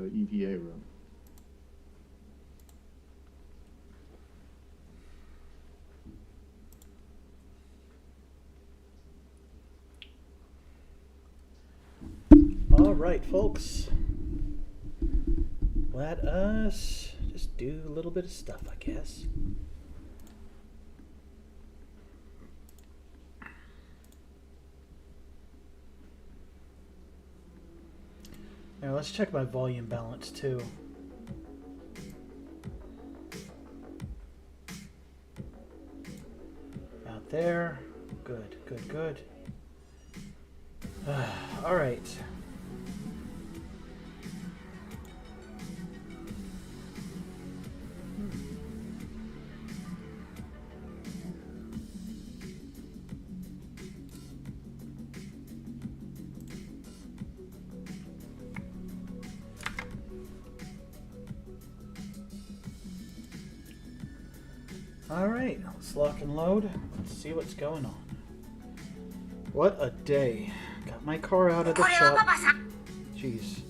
EVA room. All right, folks. Let us just do a little bit of stuff, I guess. Now let's check my volume balance too. Out there. Good, good, good. All right. All right, let's lock and load. Let's see what's going on. What a day. Got my car out of the shop. Jeez.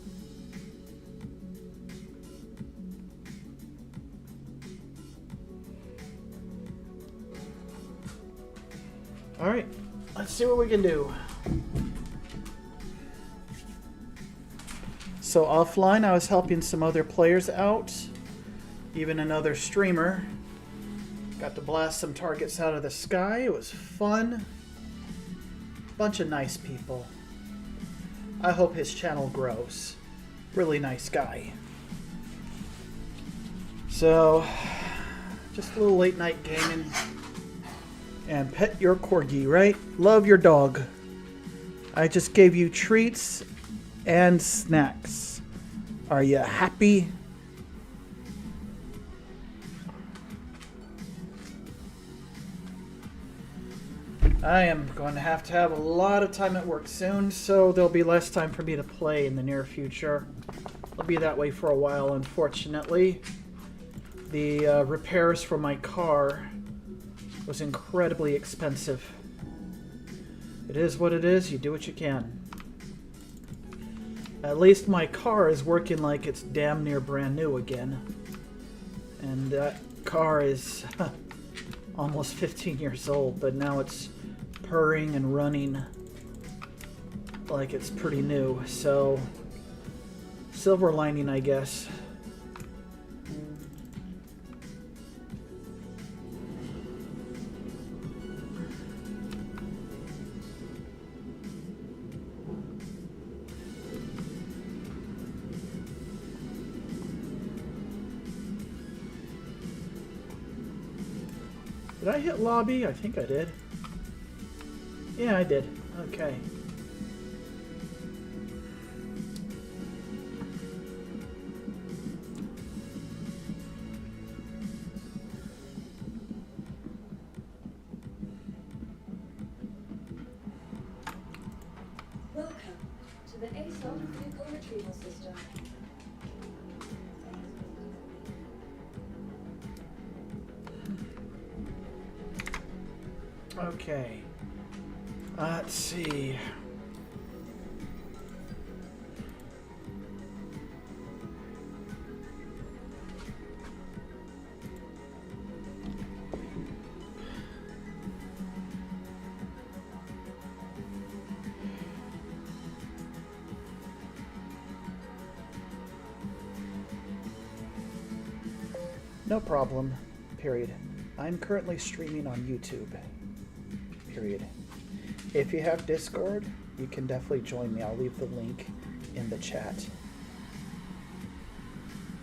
All right, let's see what we can do. So offline, I was helping some other players out, even another streamer. Got to blast some targets out of the sky. It was fun. Bunch of nice people. I hope his channel grows. Really nice guy. So, just a little late night gaming. And pet your corgi, right? Love your dog. I just gave you treats and snacks. Are you happy? I am going to have a lot of time at work soon, so there'll be less time for me to play in the near future. It'll be that way for a while, unfortunately. The repairs for my car was incredibly expensive. It is what it is. You do what you can. At least my car is working like it's damn near brand new again. And that car is almost 15 years old, but now it's purring and running like it's pretty new. So, silver lining, I guess. Did I hit lobby? I think I did. Yeah, I did. Okay. Welcome to the ASOL Vehicle Retrieval System. Okay. Let's see. No problem. Period. I'm currently streaming on YouTube. Period. If you have Discord, you can definitely join me. I'll leave the link in the chat.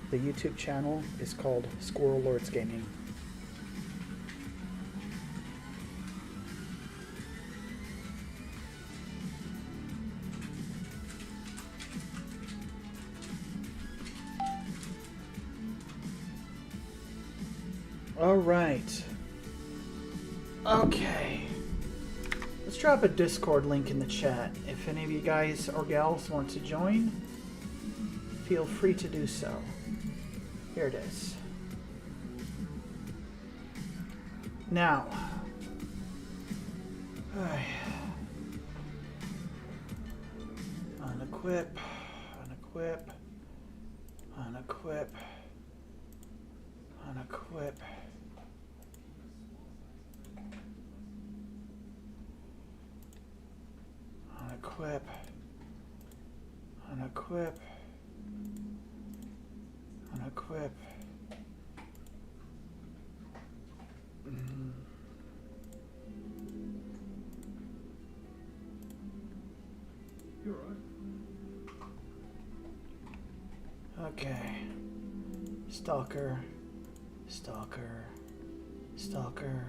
The YouTube channel is called Squirrel Lords Gaming. All right. Okay. Let's drop a Discord link in the chat. If any of you guys or gals want to join, feel free to do so. Here it is. Now, unequip, unequip. Unequip. Unequip. Unequip. Unequip. Unequip. You're right. Okay. Stalker. Stalker. Stalker.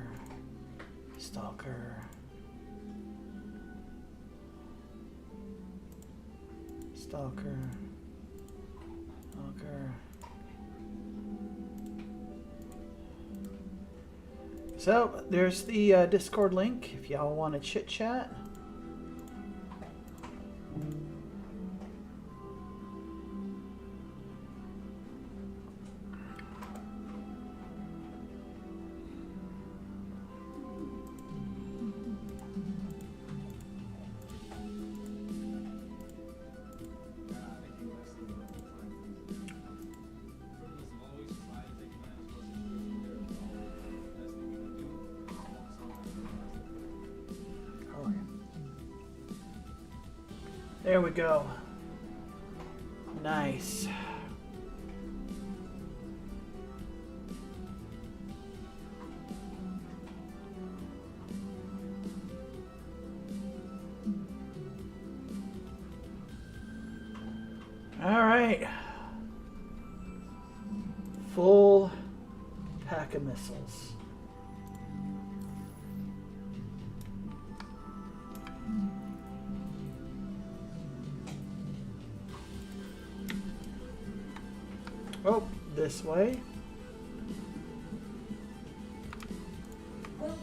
Stalker. Stalker. Stalker. So, there's the Discord link if y'all want to chit chat. There we go. Nice. All right. Full pack of missiles. Oh, this way. Welcome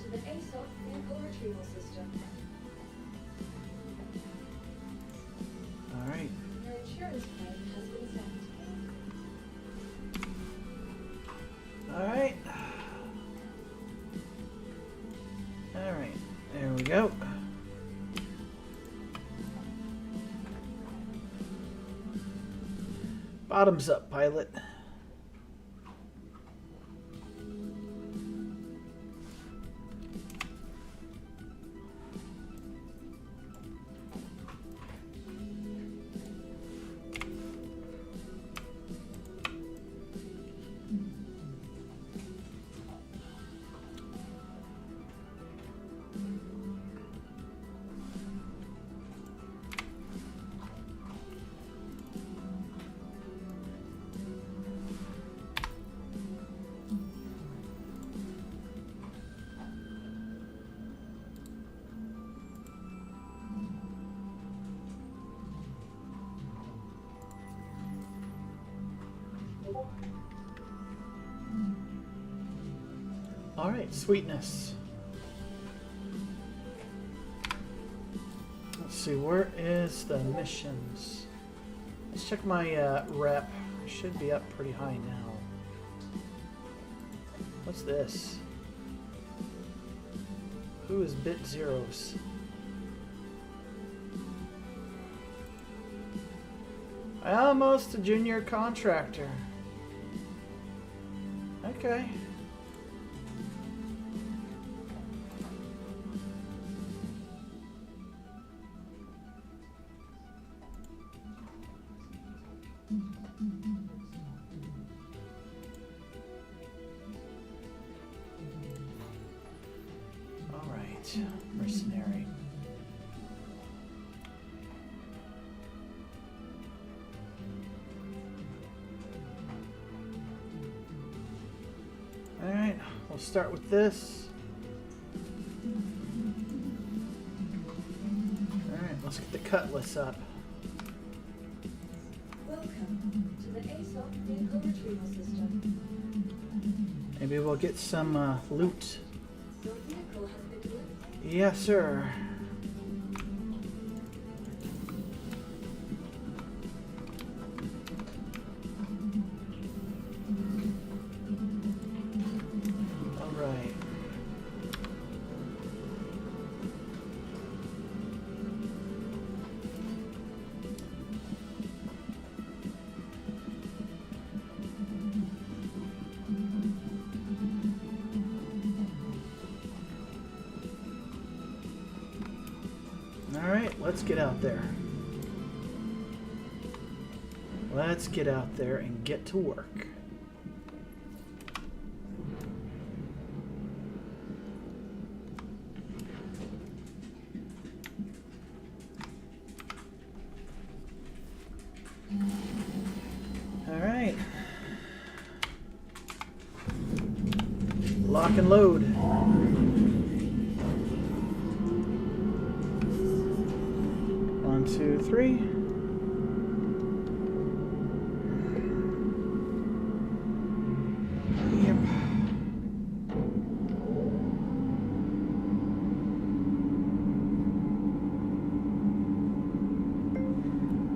to the ASOP vehicle retrieval system. All right. Your insurance claim has been sent. All right. All right. There we go. Bottoms up, pilot. All right, sweetness. Let's see, where is the missions? Let's check my rep. I should be up pretty high now. What's this? Who is Bit Zeros? Almost a junior contractor. Okay. All right, mercenary. All right, we'll start with this. All right, let's get the cutlass up. Welcome to the ASOP vehicle retrieval system. Maybe we'll get some loot. Your vehicle has been delivered. Yes, sir. All right. let's get out there. Let's get out there and get to work. All right. Lock and load. 1, 2, 3. Yep.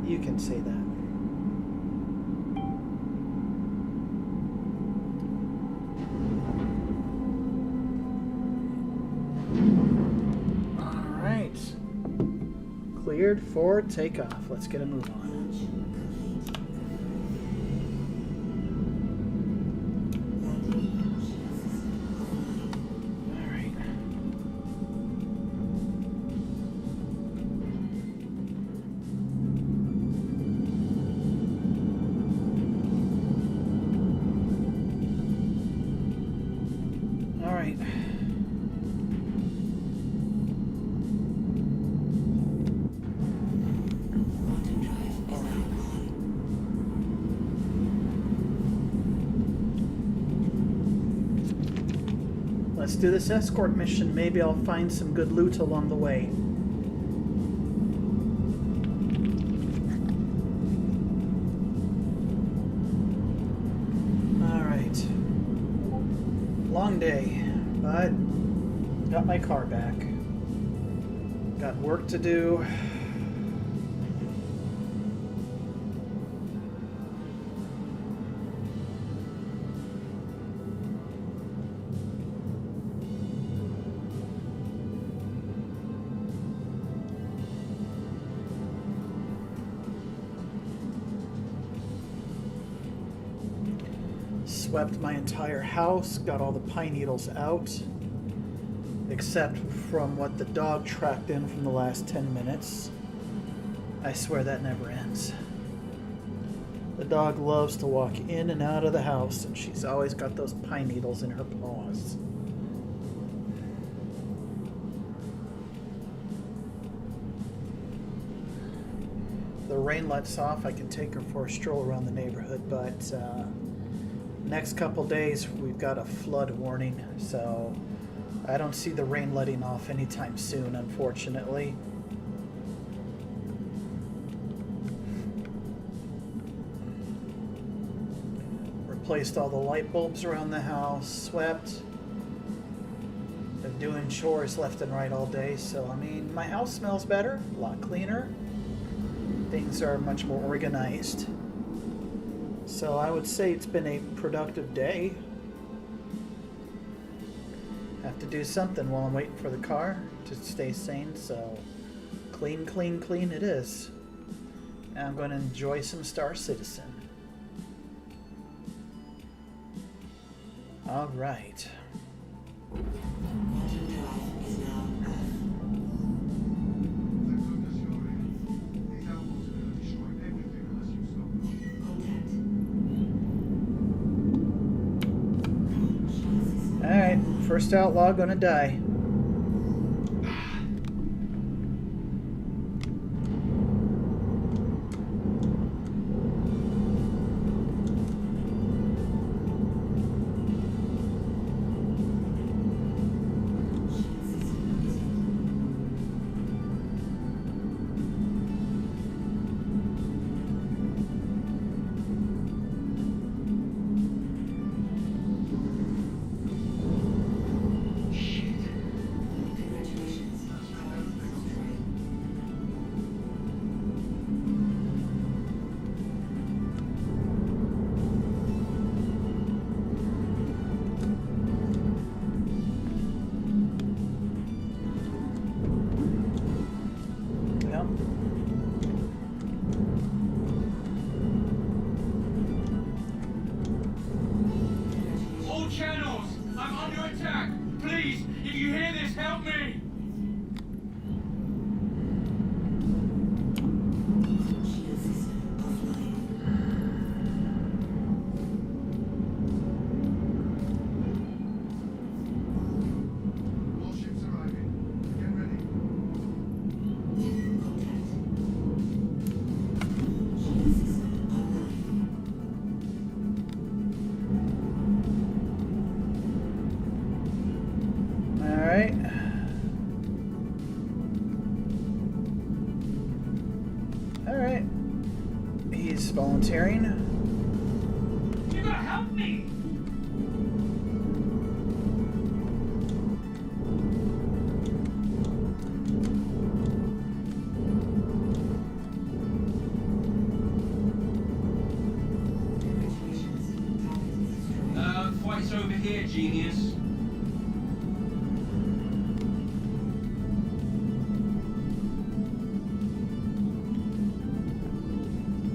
You can say that. Cleared for takeoff. Let's get a move on. All right. All right. Let's do this escort mission. Maybe I'll find some good loot along the way. Alright. Long day, but got my car back. Got work to do. Swept my entire house, got all the pine needles out, except from what the dog tracked in from the last 10 minutes. I swear that never ends. The dog loves to walk in and out of the house, and she's always got those pine needles in her paws. The rain lets off, I can take her for a stroll around the neighborhood, but next couple days we've got a flood warning, so I don't see the rain letting off anytime soon, unfortunately. Replaced all the light bulbs around the house, swept. Been doing chores left and right all day, so I mean, my house smells better, a lot cleaner. Things are much more organized. So I would say it's been a productive day. Have to do something while I'm waiting for the car to stay sane, so clean, clean, clean it is. And I'm going to enjoy some Star Citizen. All right. Alright, first outlaw gonna die. volunteering. You gotta help me! Fight's over here, genius.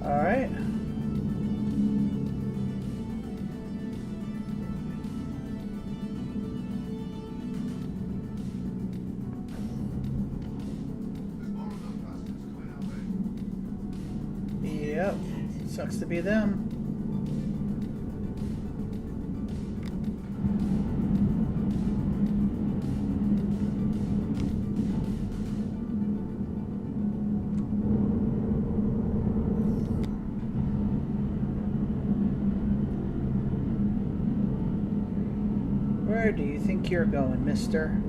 All right. Yep. Sucks to be them. Where do you think you're going, mister?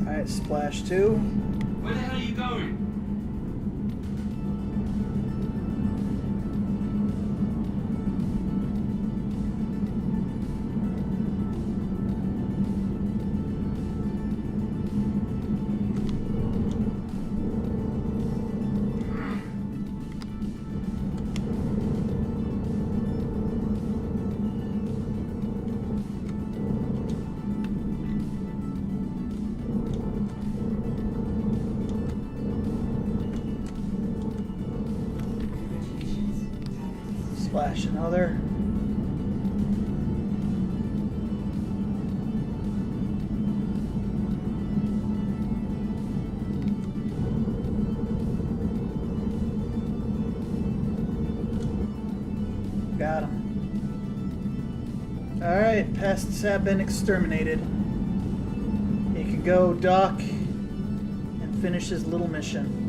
Alright, splash 2. Where the hell are you going? Splash another. Got him. Alright, pests have been exterminated. He can go dock and finish his little mission.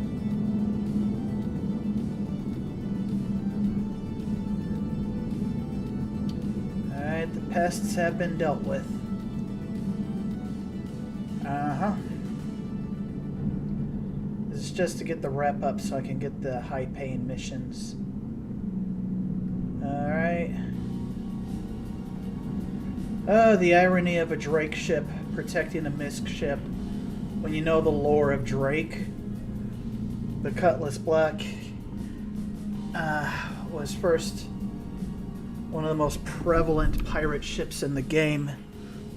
Alright, the pests have been dealt with. Uh-huh. This is just to get the wrap up so I can get the high-paying missions. Alright. Oh, the irony of a Drake ship protecting a Misk ship when you know the lore of Drake. The Cutlass Black was first one of the most prevalent pirate ships in the game,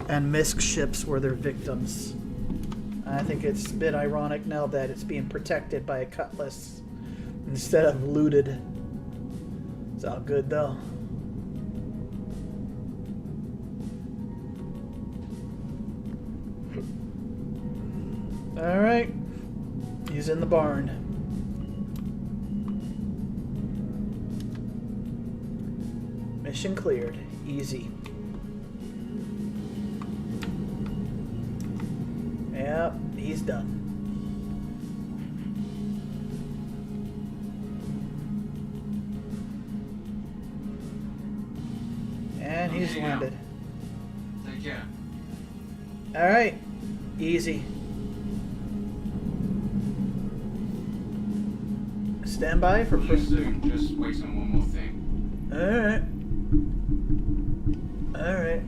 and Misk ships were their victims. I think it's a bit ironic now that it's being protected by a Cutlass instead of looted. It's all good though. Alright. He's in the barn. Mission cleared. Easy. Yep, he's done. And he's landed. Take care. Alright. Easy. Stand by for See you first. soon. Just wait on one more thing. Alright. Alright.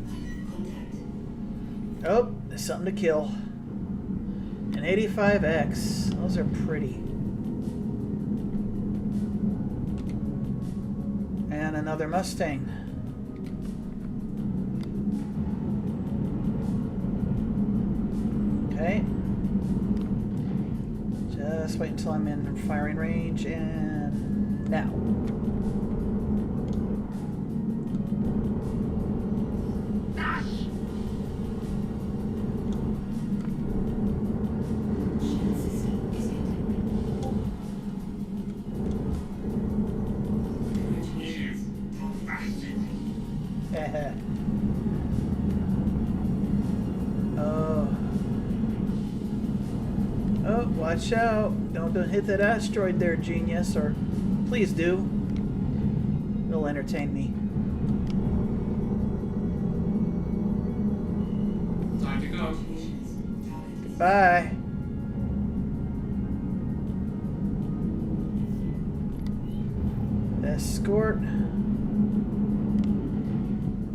Oh, there's something to kill. An 85X. Those are pretty. And another Mustang. Okay. Just wait until I'm in firing range, and now. Watch out. Don't hit that asteroid there, genius. Or please do. It'll entertain me. Time to go. Goodbye. Escort.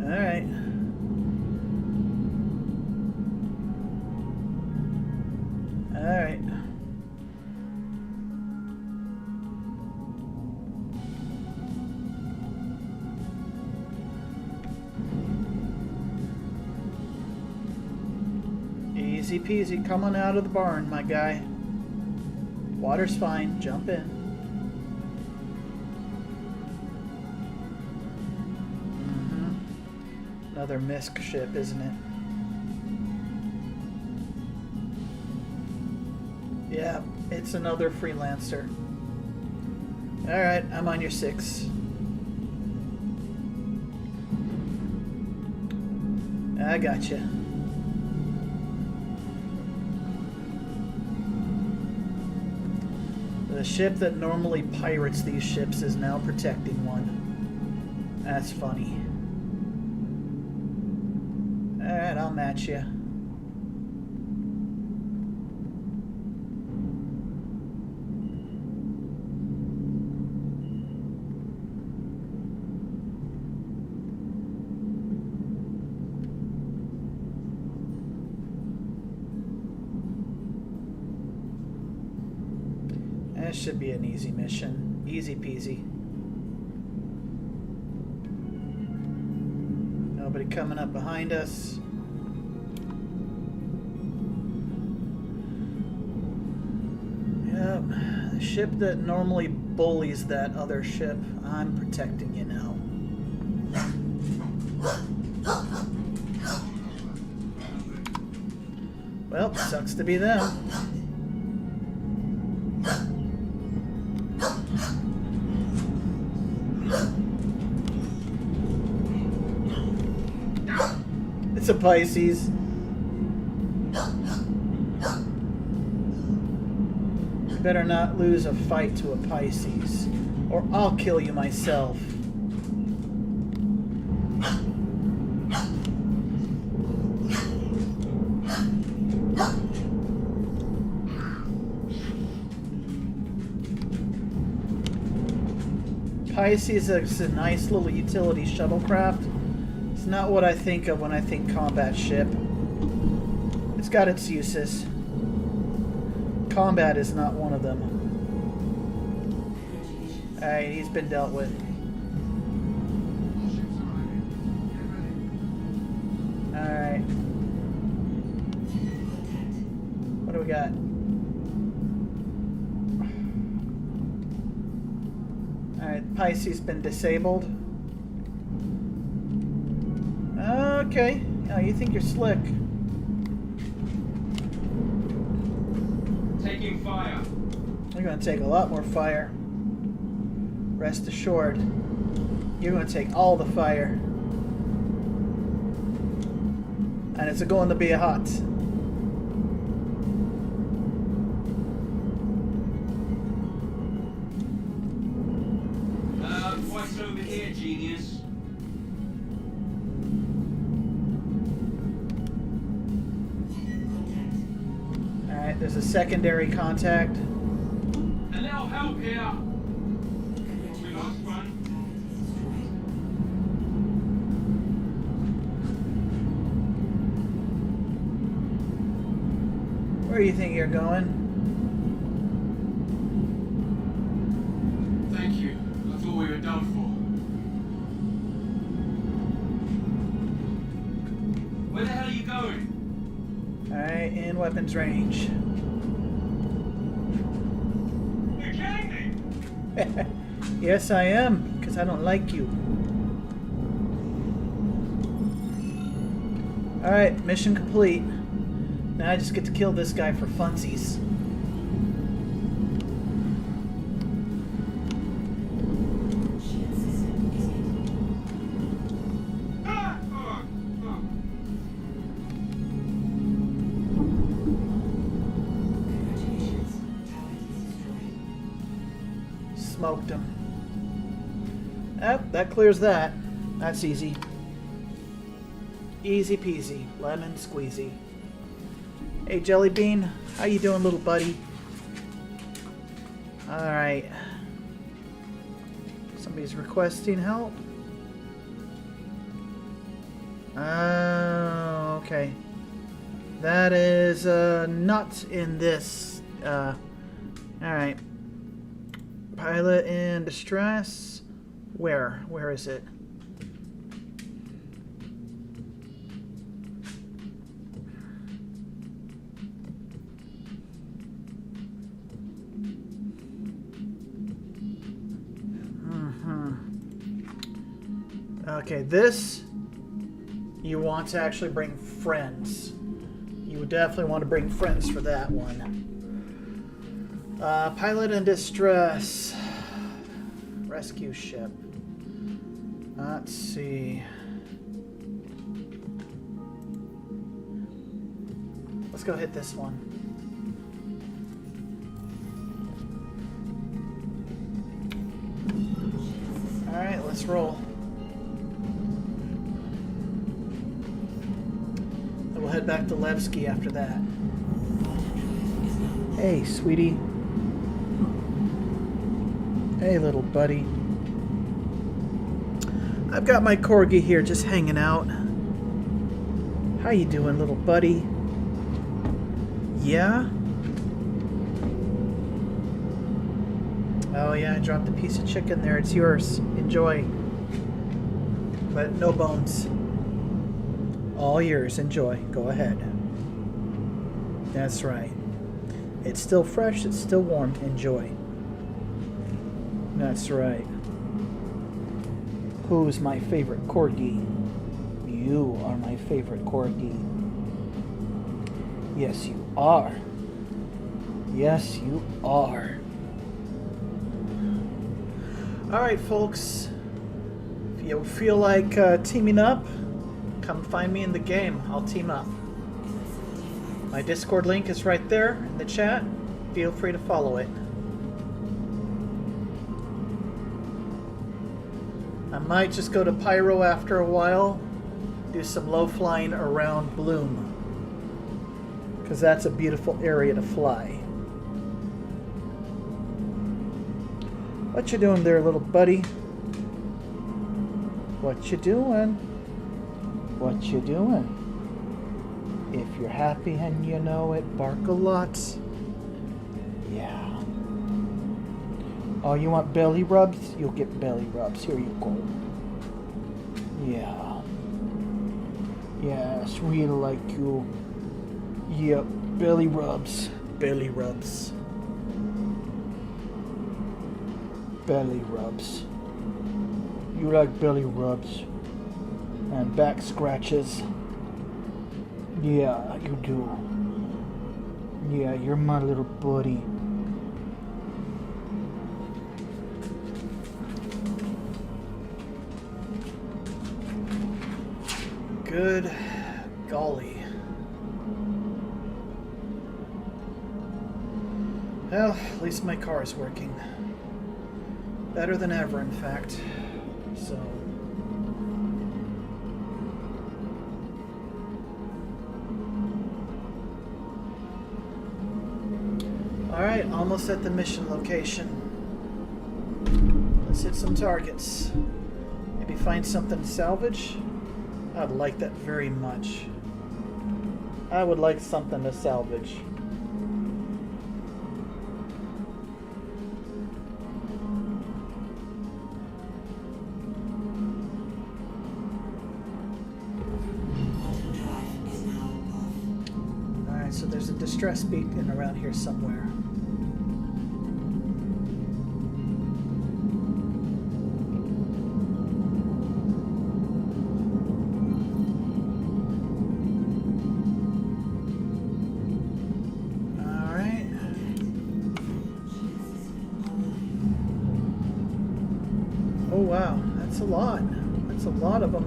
Alright. Alright. Easy peasy. Come on out of the barn, my guy. Water's fine. Jump in. Another MISC ship, isn't it? Yeah, it's another freelancer. Alright, I'm on your 6. I gotcha. The ship that normally pirates these ships is now protecting one. That's funny. Alright, I'll match you. That should be an easy mission. Easy peasy. Nobody coming up behind us. Yep. The ship that normally bullies that other ship. I'm protecting you now. Well, sucks to be them. It's a Pisces. You better not lose a fight to a Pisces, or I'll kill you myself. Pisces is a nice little utility shuttlecraft. It's not what I think of when I think combat ship. It's got its uses. Combat is not one of them. Alright, he's been dealt with. Alright. What do we got? Alright, Pisces been disabled. Okay. Oh, you think you're slick. Taking fire. You're going to take a lot more fire. Rest assured. You're going to take all the fire. And it's going to be hot. Twice over here, genius. Alright, there's a secondary contact. A little help here. We lost one. Where do you think you're going? Thank you. I thought we were done for. Where the hell are you going? Alright, in weapons range. You're kidding me! Yes, I am, because I don't like you. Alright, mission complete. Now I just get to kill this guy for funsies. Smoked him. That clears that. That's easy. Easy peasy. Lemon squeezy. Hey, Jelly Bean. How you doing, little buddy? Alright. Somebody's requesting help. Oh, okay. That is not in this. Alright. Pilot in distress. Where? Where is it? Okay, this you want to actually bring friends. You would definitely want to bring friends for that one. Pilot in distress. Rescue ship. Let's see. Let's go hit this one. Alright, let's roll. Then we'll head back to Levski after that. Hey, sweetie. Hey, little buddy. I've got my corgi here just hanging out. How you doing, little buddy? Yeah? Oh yeah, I dropped a piece of chicken there. It's yours. Enjoy. But no bones. All yours. Enjoy. Go ahead. That's right. It's still fresh. It's still warm. Enjoy. That's right. Who's my favorite corgi? You are my favorite corgi. Yes, you are. Yes, you are. Alright, folks. If you feel like teaming up, come find me in the game. I'll team up. My Discord link is right there in the chat. Feel free to follow it. I might just go to Pyro after a while, do some low flying around Bloom, because that's a beautiful area to fly. What you doing there, little buddy? What you doing? What you doing? If you're happy and you know it, bark a lot. Yeah. Oh, you want belly rubs? You'll get belly rubs. Here you go. Yeah. Yes, we like you. Yep, belly rubs. Belly rubs. Belly rubs. You like belly rubs. And back scratches. Yeah, you do. Yeah, you're my little buddy. Good golly. Well, at least my car is working. Better than ever, in fact. So... Alright, almost at the mission location. Let's hit some targets. Maybe find something to salvage. I'd like that very much. I would like something to salvage. Alright, so there's a distress beacon around here somewhere. Oh wow, that's a lot. That's a lot of them.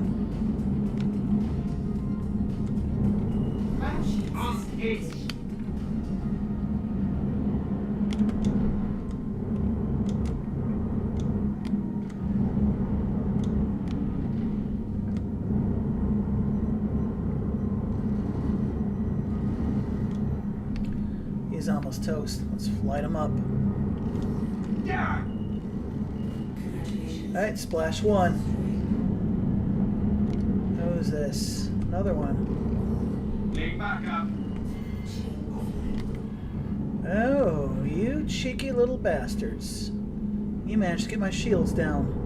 He's almost toast. Let's flight him up. Yeah. Alright, splash one. Who's this? Another one. Lean back up. Oh, you cheeky little bastards. You managed to get my shields down.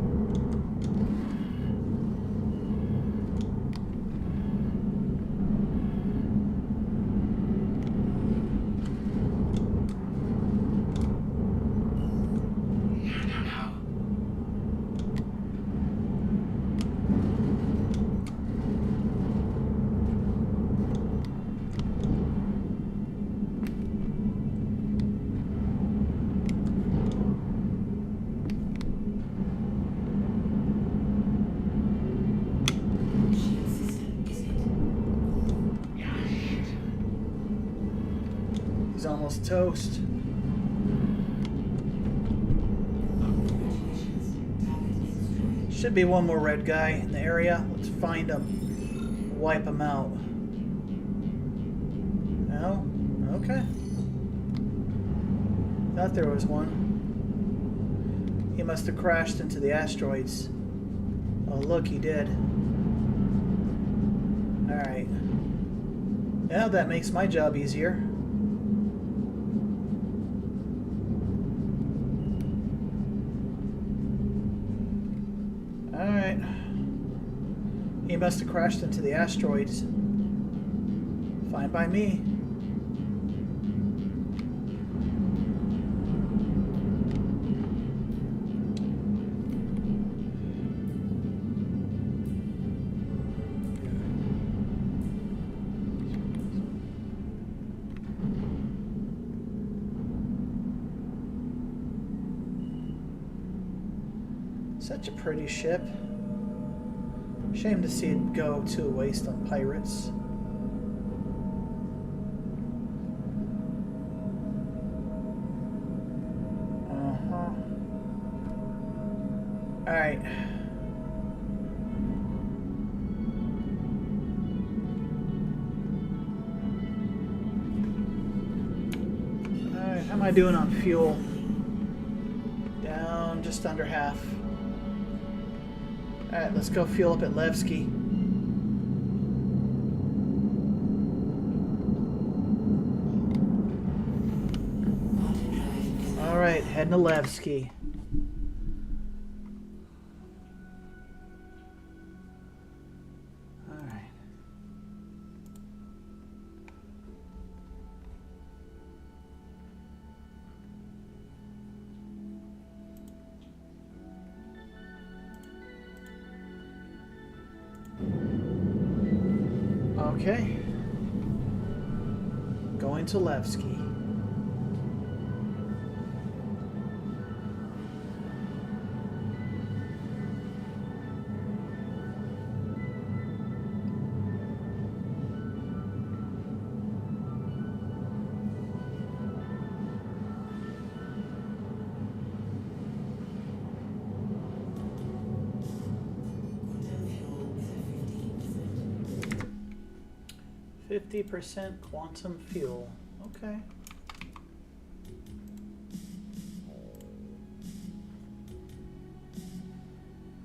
He's almost toast. Should be one more red guy in the area. Let's find him. Wipe him out. No? Okay. Thought there was one. He must have crashed into the asteroids. Oh, look, he did. Alright. Yeah, that makes my job easier. Alright. He must have crashed into the asteroids. Fine by me. Such a pretty ship. Shame to see it go to waste on pirates. Alright. Alright, how am I doing on fuel? Down just under half. Alright, let's go fuel up at Levski. Alright, heading to Levski. Alright. Okay. Going to Levski. %, quantum fuel. Okay.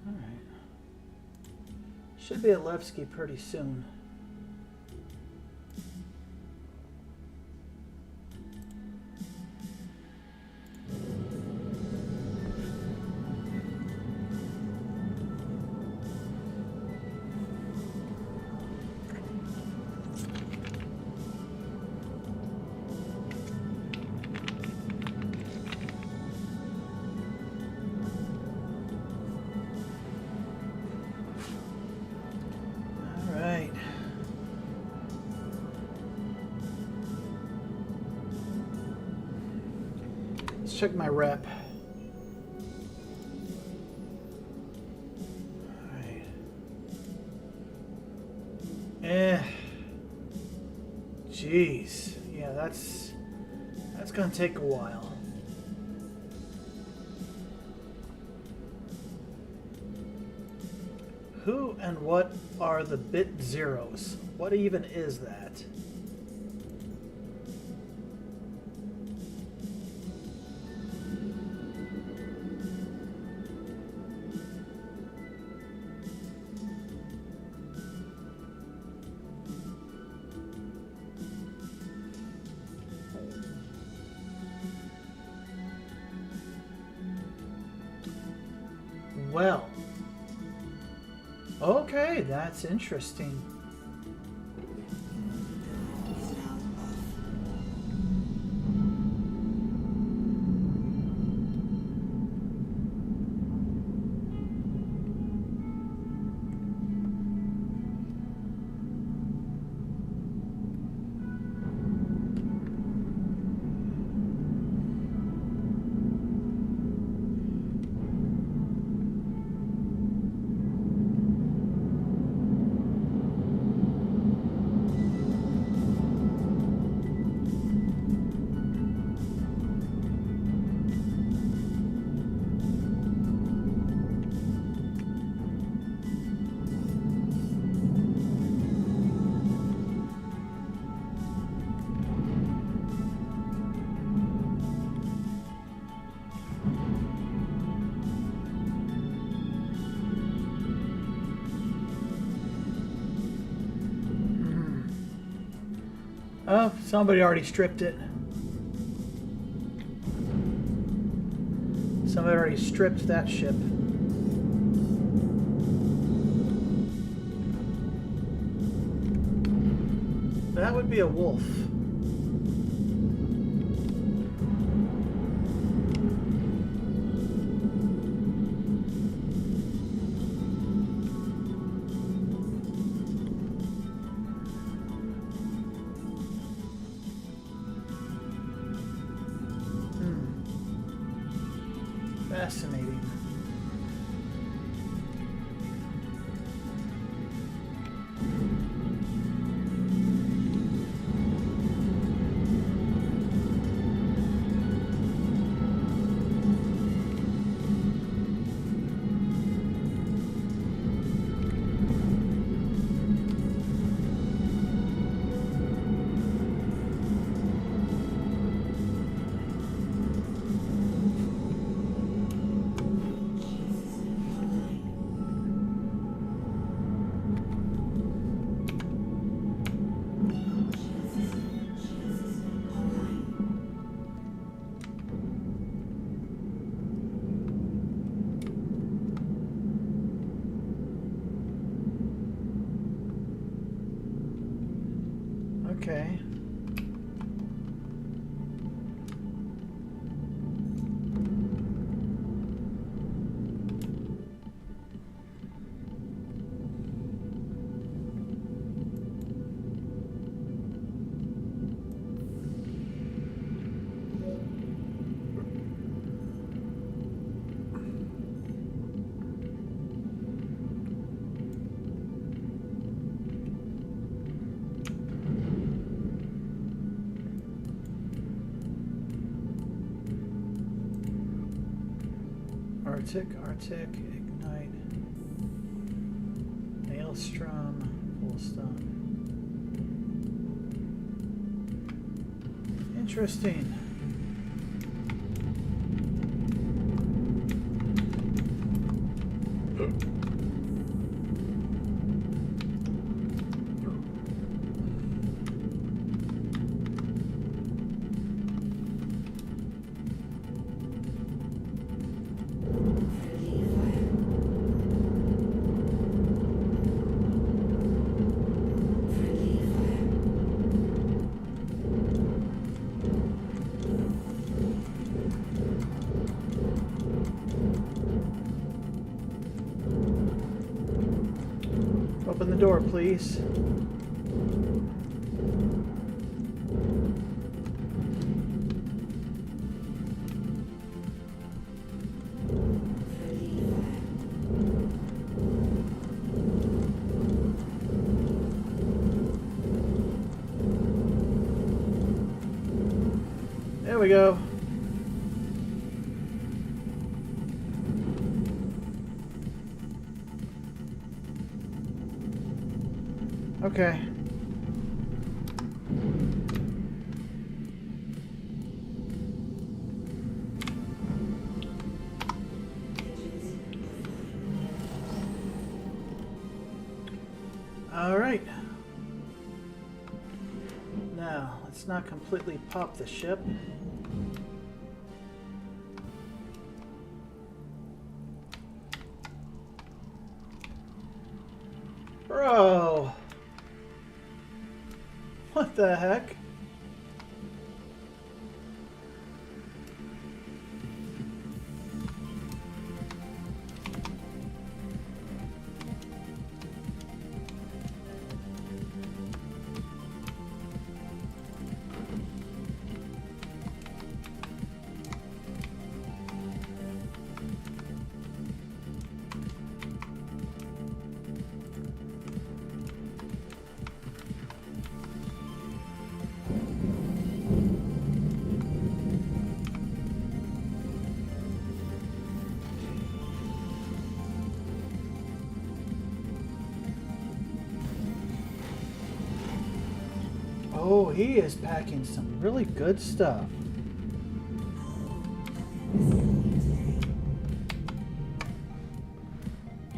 Alright. Should be at Levski pretty soon. Check my rep. Alright. Jeez. Yeah, that's gonna take a while. Who and what are the bit zeros? What even is that? well. Okay, that's interesting. Oh, somebody already stripped it. Somebody already stripped that ship. That would be a wolf. Fascinating. Okay. Arctic, ignite, Maelstrom, full stop. Interesting. Open the door, please. There we go. Okay. All right. Now, let's not completely pop the ship. Bro. What the heck? Oh, he is packing some really good stuff.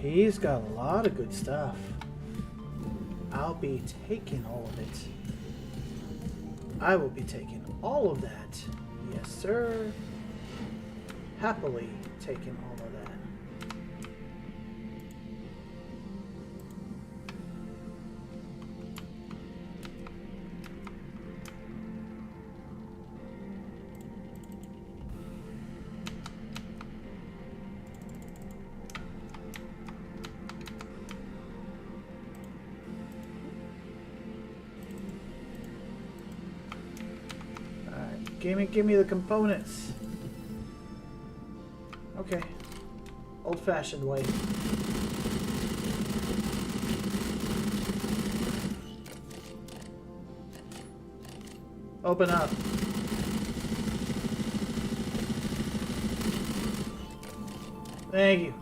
He's got a lot of good stuff. I'll be taking all of it. I will be taking all of that. Yes, sir. Happily taking all of that. Give me the components. Okay. Old-fashioned way. Open up. Thank you.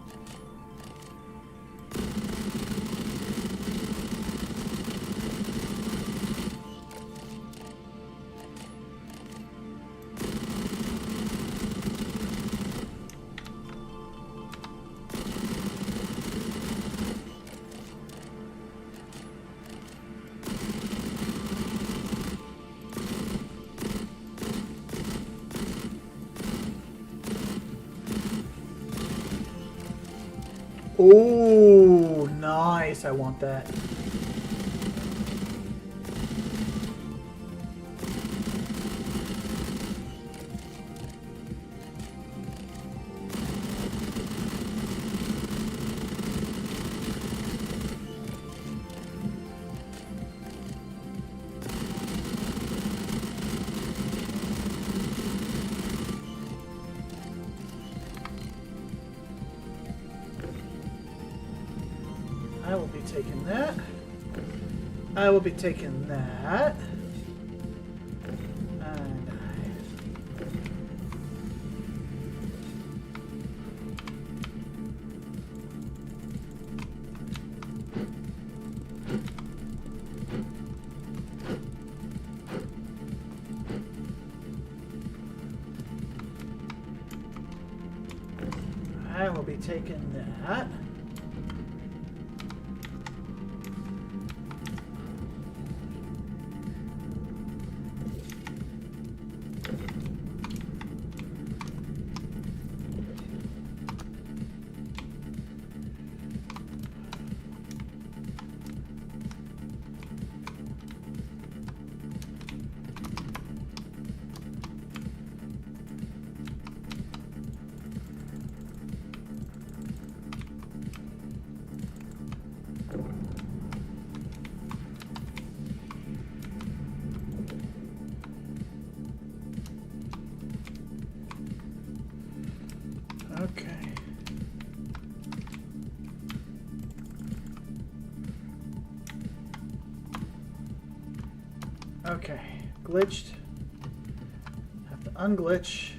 Oh, nice. I want that. I will be taking that. I will be taking that. And I will be taking that. Okay. Okay. Glitched. Have to unglitch.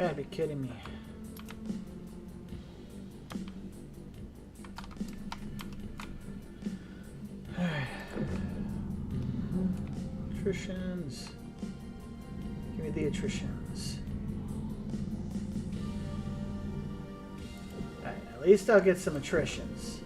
gotta be kidding me. Attritions. Give me the attritions. Alright, at least I'll get some attritions.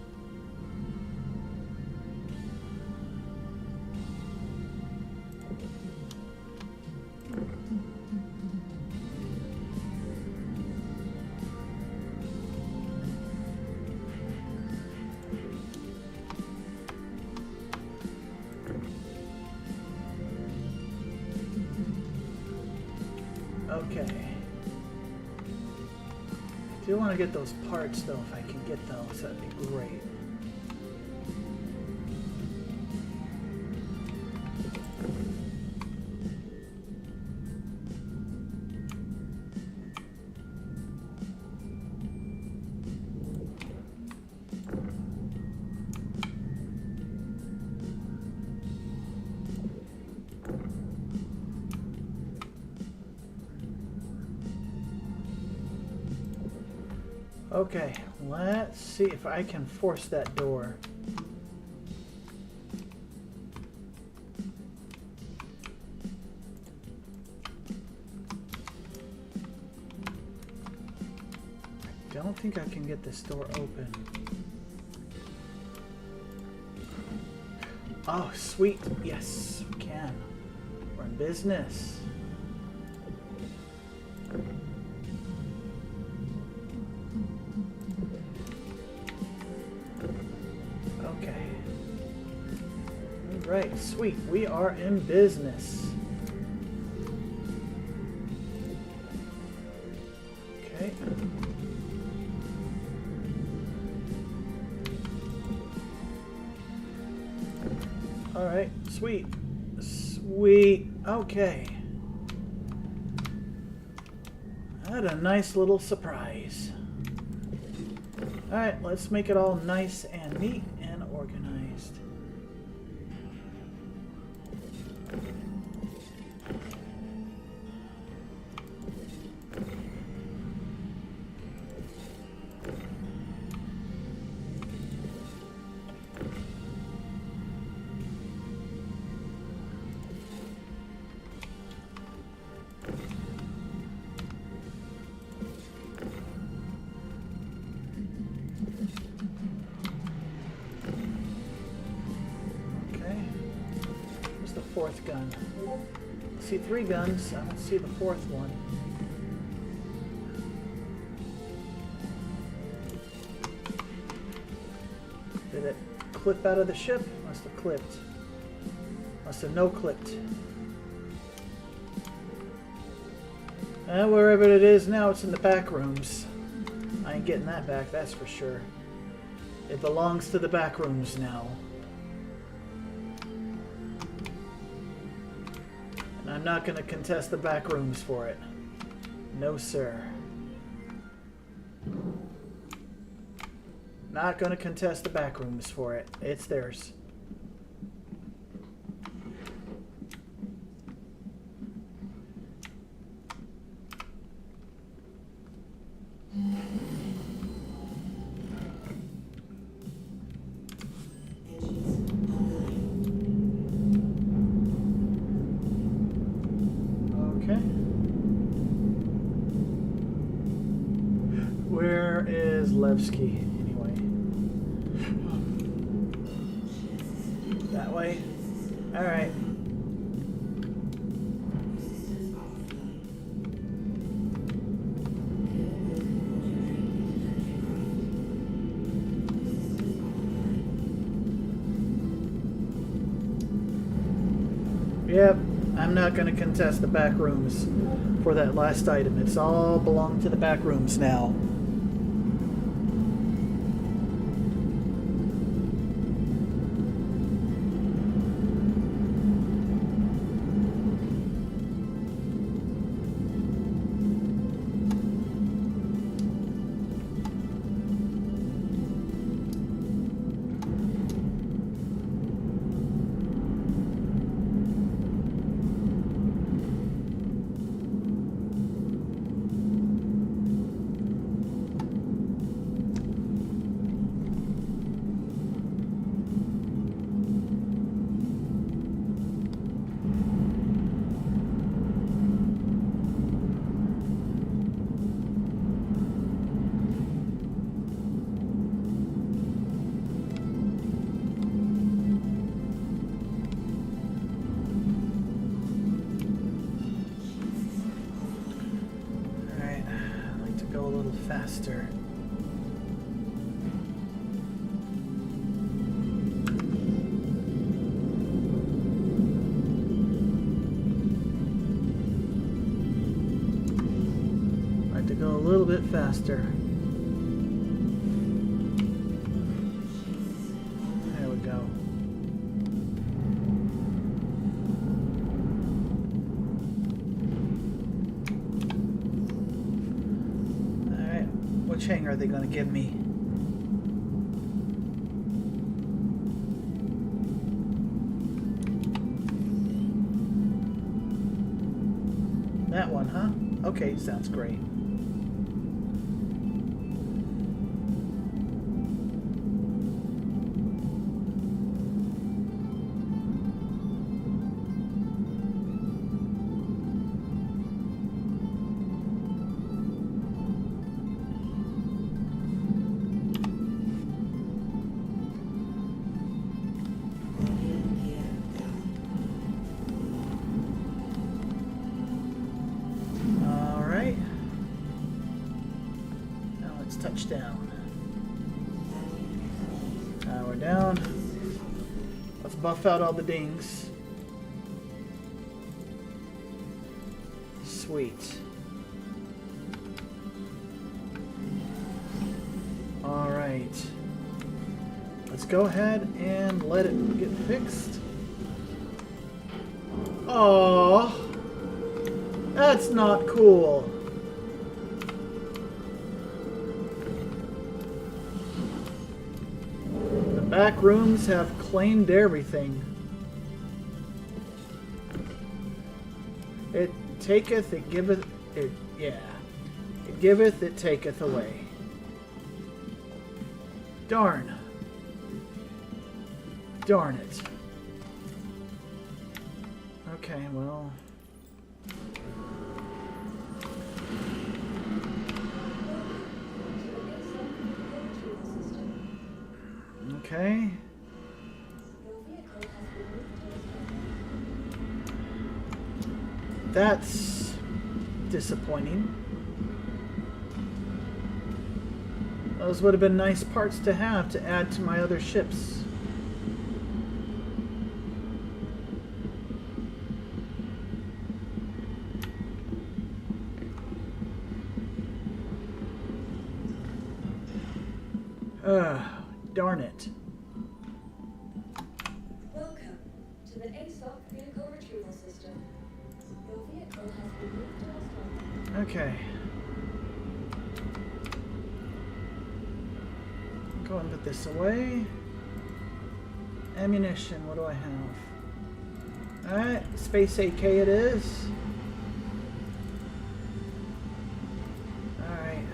Okay. I do want to get those parts though, if I can get those, that'd be great. Okay, let's see if I can force that door. I don't think I can get this door open. Oh, sweet. Yes, we can. We're in business. Right, sweet. We are in business. Okay. All right, sweet. Sweet. Okay. I had a nice little surprise. All right, let's make it all nice and neat and organized. Fourth gun. I see 3 guns. I don't see the 4th one. Did it clip out of the ship? Must have clipped. Must have no clipped. And wherever it is now, it's in the back rooms. I ain't getting that back, that's for sure. It belongs to the back rooms now. I'm not going to contest the back rooms for it. No, sir. Not going to contest the back rooms for it. It's theirs. Levski, anyway. That way? Alright. Yep, I'm not going to contest the back rooms for that last item. It's all belong to the back rooms now. faster. Like to go a little bit faster. There we go. Alright, which hangar are they going to give me? That one, huh? Okay, sounds great. Touchdown. We're down. Let's buff out all the dings. Sweet. Alright. Let's go ahead and let it get fixed. Oh, that's not cool. Back rooms have claimed everything. It taketh, it giveth, it, yeah. It giveth, it taketh away. Darn. Darn it. Okay, well. Okay. That's disappointing. Those would have been nice parts to have to add to my other ships. Darn it. Welcome to the ASOC vehicle retrieval system. Your vehicle has been moved to our stock. Okay. Go and put this away. Ammunition, what do I have? Alright, Space AK it is. Alright.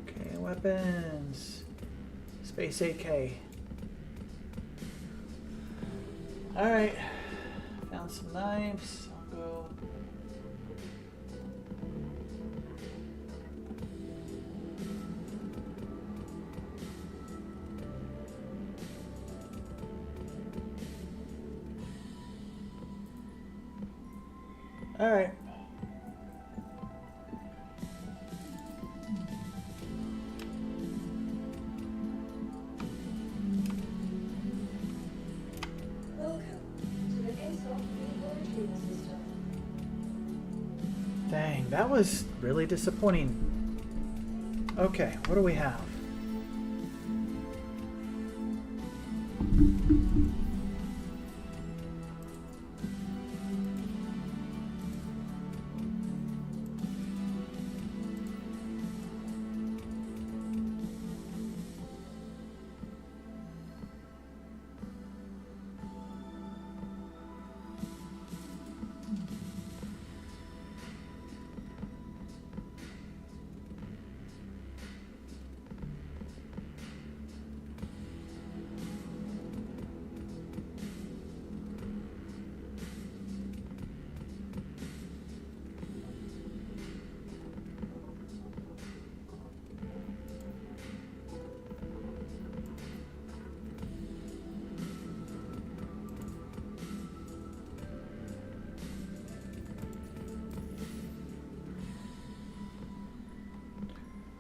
Okay, weapons. Space AK. Alright, found some knives. I'll go. Alright. Dang, that was really disappointing. Okay, what do we have?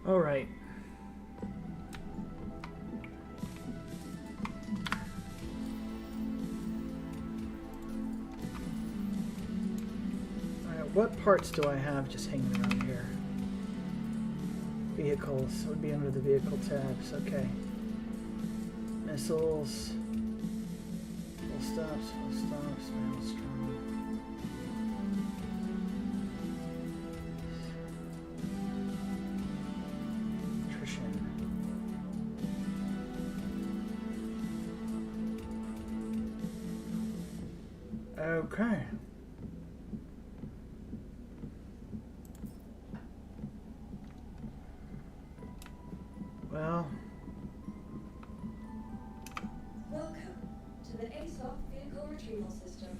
All right. What parts do I have just hanging around here? Vehicles would be under the vehicle tabs. Okay. Missiles. Full stops, Maelstrom. Attrition. Okay. Well, Welcome to the ASOC vehicle retrieval system.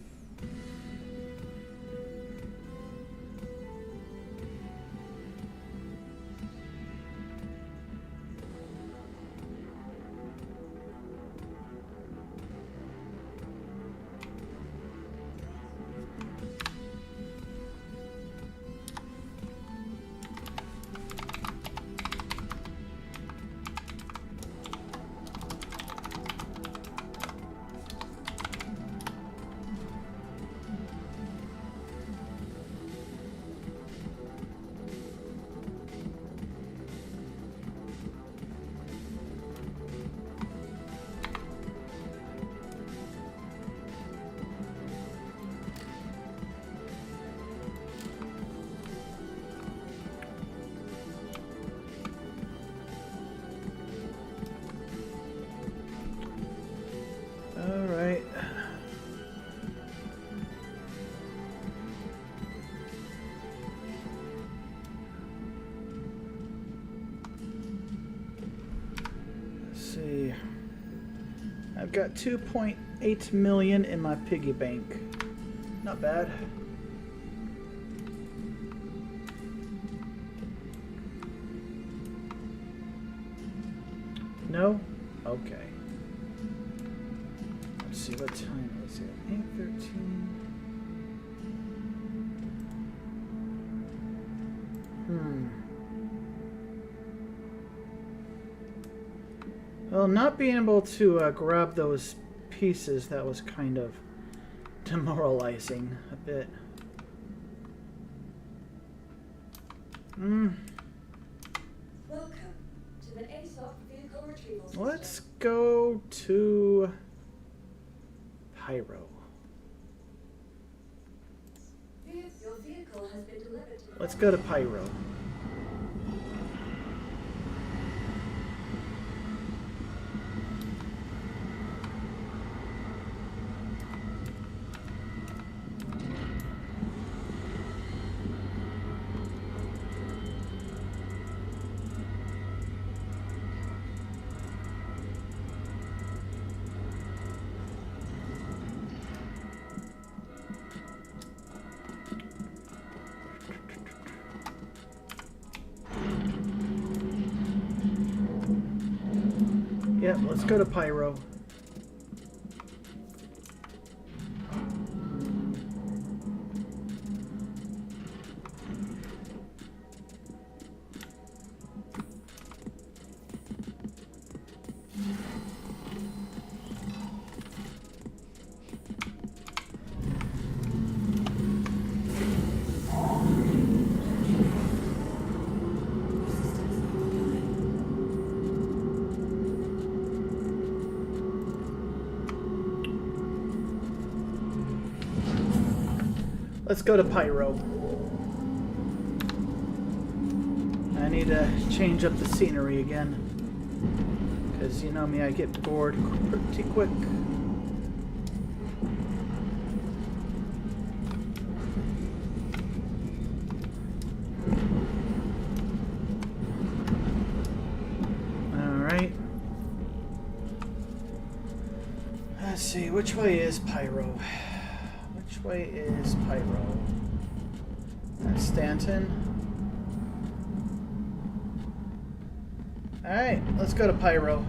all right. Let's see. I've got 2.8 million in my piggy bank. Not bad. No? Okay. Let's see, what time is it? 8:13. Well, not being able to grab those pieces, that was kind of demoralizing a bit. Welcome to the ASOC vehicle retrieval system. Let's go to Pyro. Your vehicle has been delivered to the Let's go to Pyro. Yep, let's go to Pyro. Let's go to Pyro. I need to change up the scenery again. Because you know me, I get bored pretty quick. Alright. Let's see, which way is Pyro? Which way is Pyro? That's Stanton. Alright, let's go to Pyro.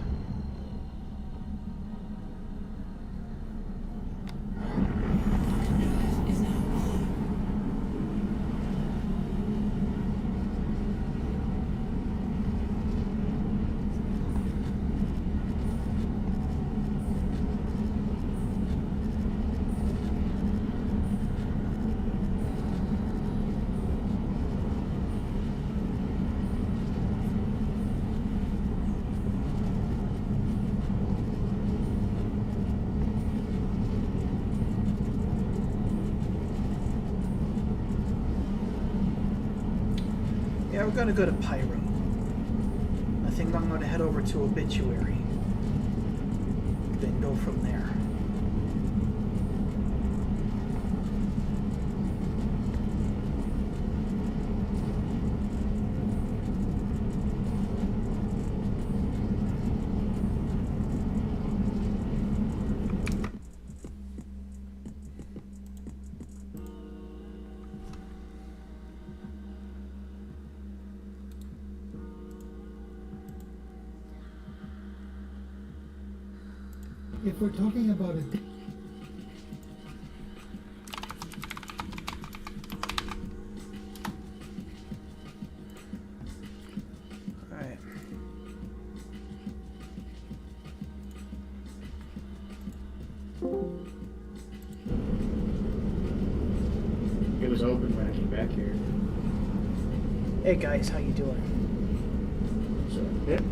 gonna go to Pyro. I think I'm gonna head over to Obituary. Then go from there. If we're talking about it, Alright. It was open when I came back here. Hey guys, how you doing? So, Yep.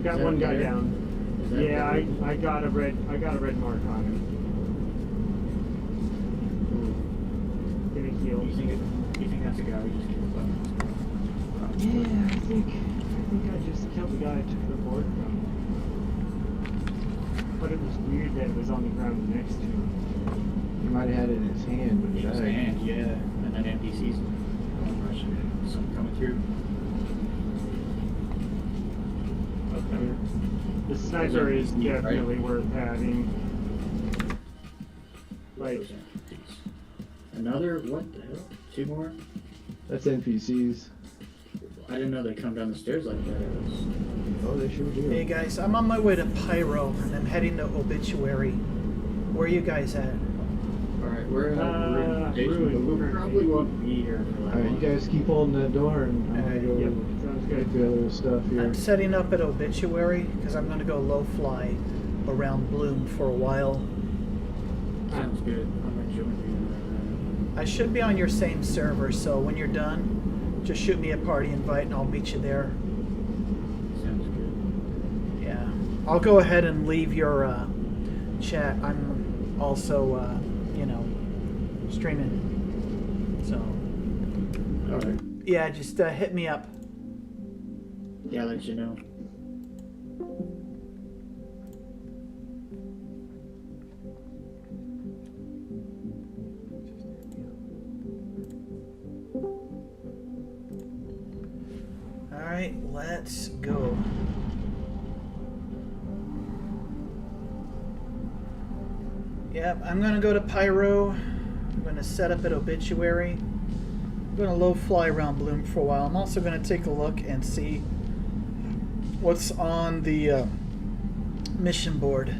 Got that one guy better? down. is that Yeah, better? I got a red mark on him. Get a heal. You think that's a guy we just killed? Yeah, I think I just killed the guy I took the board from. But it was weird that it was on the ground next to him. He might have had it in his hand when he He was a died. hand, yeah. And then NPCs rushing in, something coming through. Okay. The sniper is Yeah, right. definitely worth having. Like, Those NPCs. Another, what the hell? 2 more? That's NPCs. I didn't know they come down the stairs like that. It was... Oh, they sure do. Hey guys, I'm on my way to Pyro and I'm heading to Obituary. Where are you guys at? Alright, we're in Ruin. Ruin, but we probably won't be here for like Alright, you guys keep holding that door and I'm gonna Alright, go yep, sounds get good. the other stuff here. I'm setting up at Obituary because I'm going to go low fly around Bloom for a while. Sounds good. I'm gonna join I should be on your same server, so when you're done, just shoot me a party invite and I'll meet you there. you. Sounds good. Yeah. I'll go ahead and leave your chat. I'm also, streaming. So, Alright. yeah, just hit me up. Yeah, I'll let you know. Alright, let's go. Yep, I'm gonna go to Pyro. I'm gonna set up at Obituary. I'm gonna low fly around Bloom for a while. I'm also gonna take a look and see what's on the mission board.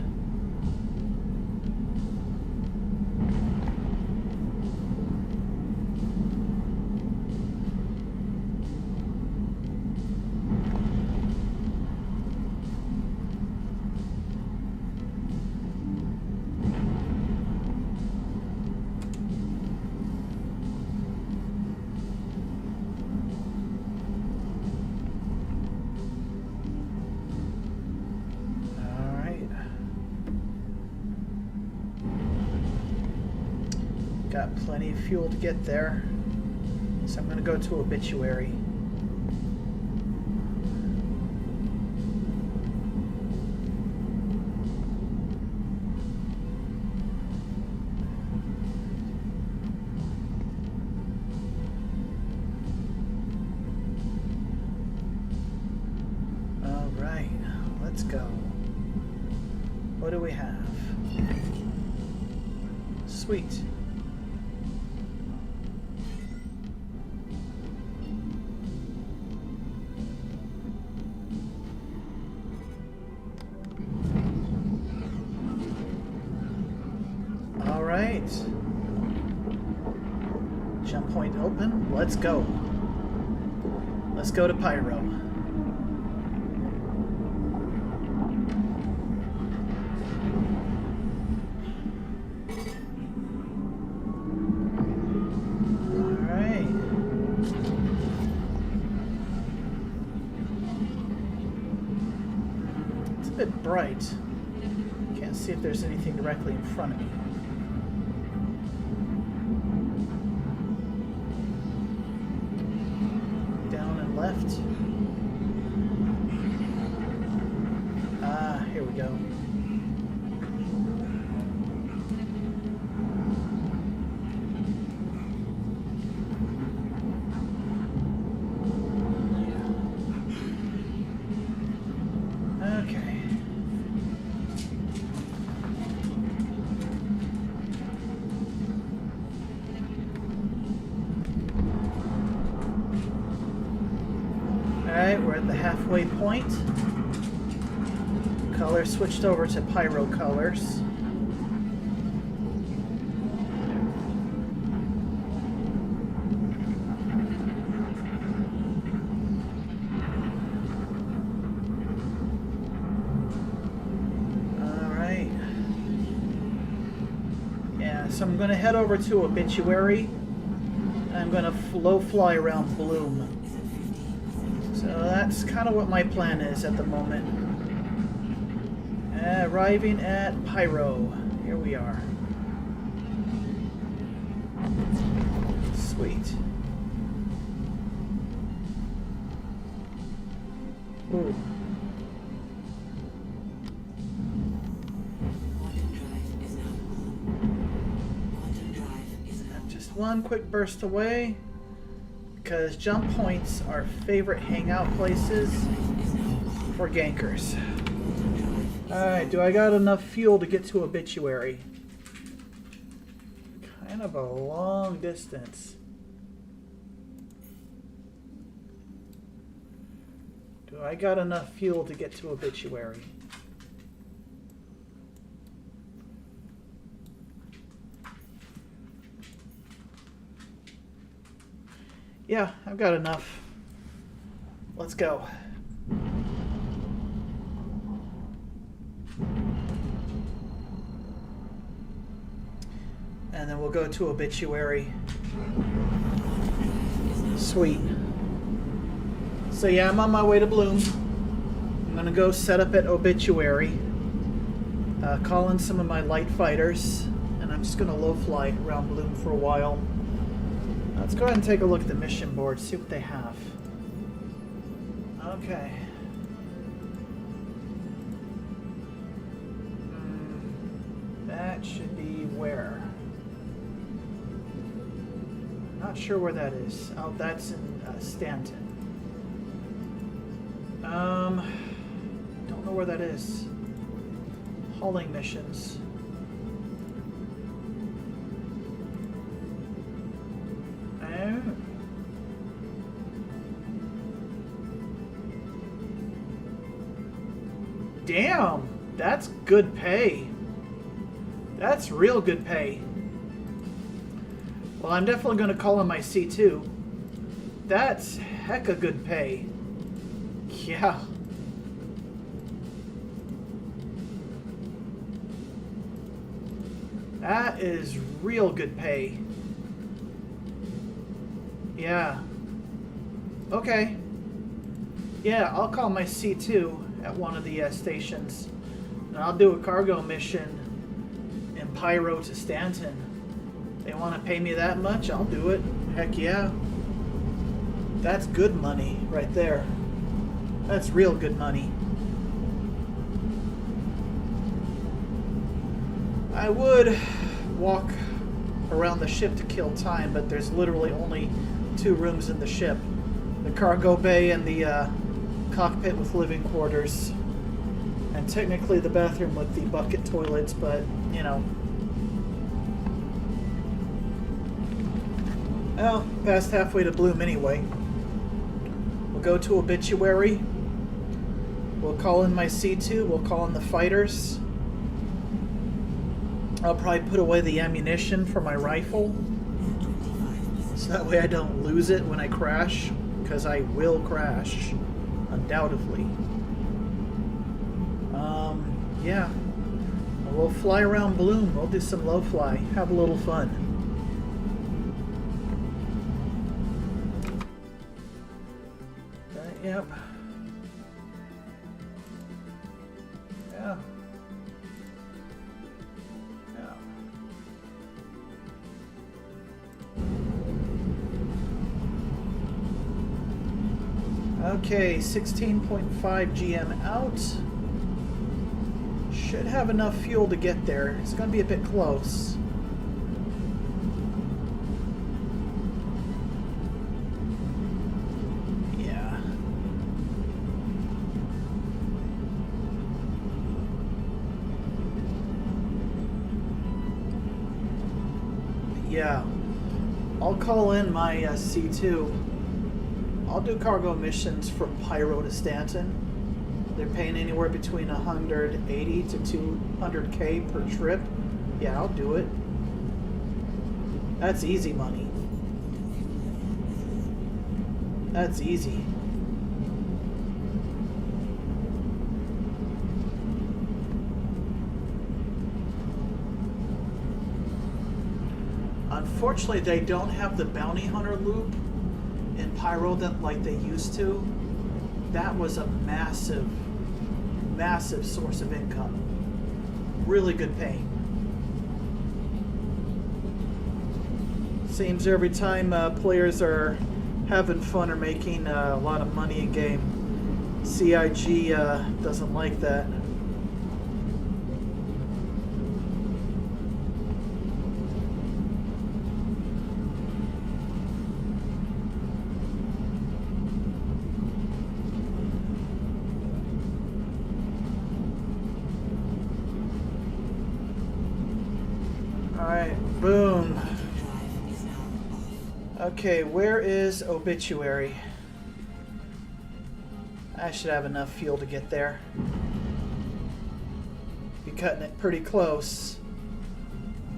Got plenty of fuel to get there. So I'm going to go to Obituary. All right, let's go. What do we have? Sweet. All right. Jump point open. Let's go. Let's go to Pyro. Bit bright. Can't see if there's anything directly in front of me. Down left. Ah, here we go. Okay. Alright, we're at the halfway point. Color switched over to pyro colors. Alright. Yeah, so I'm going to head over to Obituary. And I'm going to low fly around Bloom. So that's kind of what my plan is at the moment. Arriving at Pyro. Here we are. Sweet. Ooh. Just one quick burst away. Because jump points are favorite hangout places for gankers. Alright, do I got enough fuel to get to Obituary? Kind of a long distance. Do I got enough fuel to get to Obituary? Yeah, I've got enough. Let's go. And then we'll go to Obituary. Sweet. So yeah, I'm on my way to Bloom. I'm gonna go set up at Obituary. Call in some of my light fighters. And I'm just gonna low fly around Bloom for a while. Let's go ahead and take a look at the mission board, see what they have. Okay. That should be where? Not sure where that is. Oh, that's in Stanton. Don't know where that is. Hauling missions. Damn, that's good pay. That's real good pay. Well, I'm definitely going to call in my C2. That's hecka good pay. Yeah. That is real good pay. Yeah. Okay. Yeah, I'll call my C2 at one of the stations. And I'll do a cargo mission in Pyro to Stanton. They want to pay me that much, I'll do it. Heck yeah. That's good money right there. That's real good money. I would walk around the ship to kill time, but there's literally only 2 rooms in the ship. The cargo bay and the cockpit with living quarters. And technically the bathroom with the bucket toilets, but, you know. Well, past halfway to Bloom anyway. We'll go to Obituary. We'll call in my C2. We'll call in the fighters. I'll probably put away the ammunition for my rifle. So that way I don't lose it when I crash. Because I will crash. Undoubtedly. Yeah. We'll fly around Bloom. We'll do some low fly. Have a little fun. Yep. Yeah. Yeah. Okay, 16.5 GM out. Should have enough fuel to get there. It's going to be a bit close. Yeah. Yeah. I'll call in my C2. I'll do cargo missions from Pyro to Stanton. They're paying anywhere between 180 to 200K per trip. Yeah, I'll do it. That's easy money. That's easy. Unfortunately, they don't have the bounty hunter loop in Pyro that like they used to. That was a massive source of income. Really good paying. Seems every time players are having fun or making a lot of money in game, CIG doesn't like that. Alright, boom. Okay, where is Obituary? I should have enough fuel to get there. Be cutting it pretty close,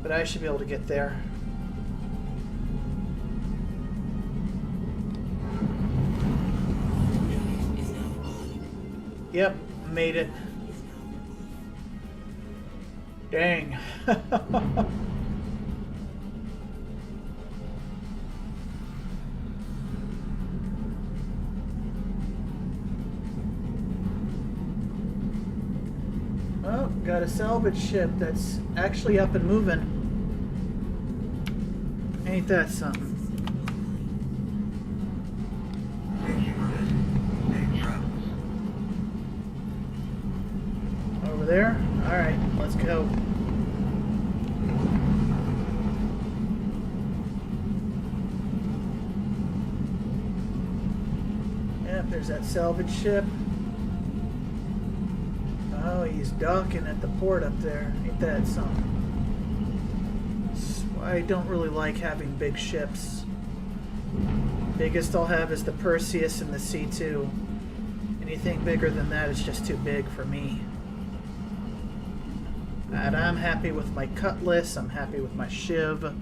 but I should be able to get there. Yep, made it. Dang. Oh, got a salvage ship that's actually up and moving. Ain't that something? Over there? Alright, let's go. Yep, there's that salvage ship. Oh, he's docking at the port up there. Ain't that something? I don't really like having big ships. Biggest I'll have is the Perseus and the C2. Anything bigger than that is just too big for me. And I'm happy with my Cutlass. I'm happy with my Shiv.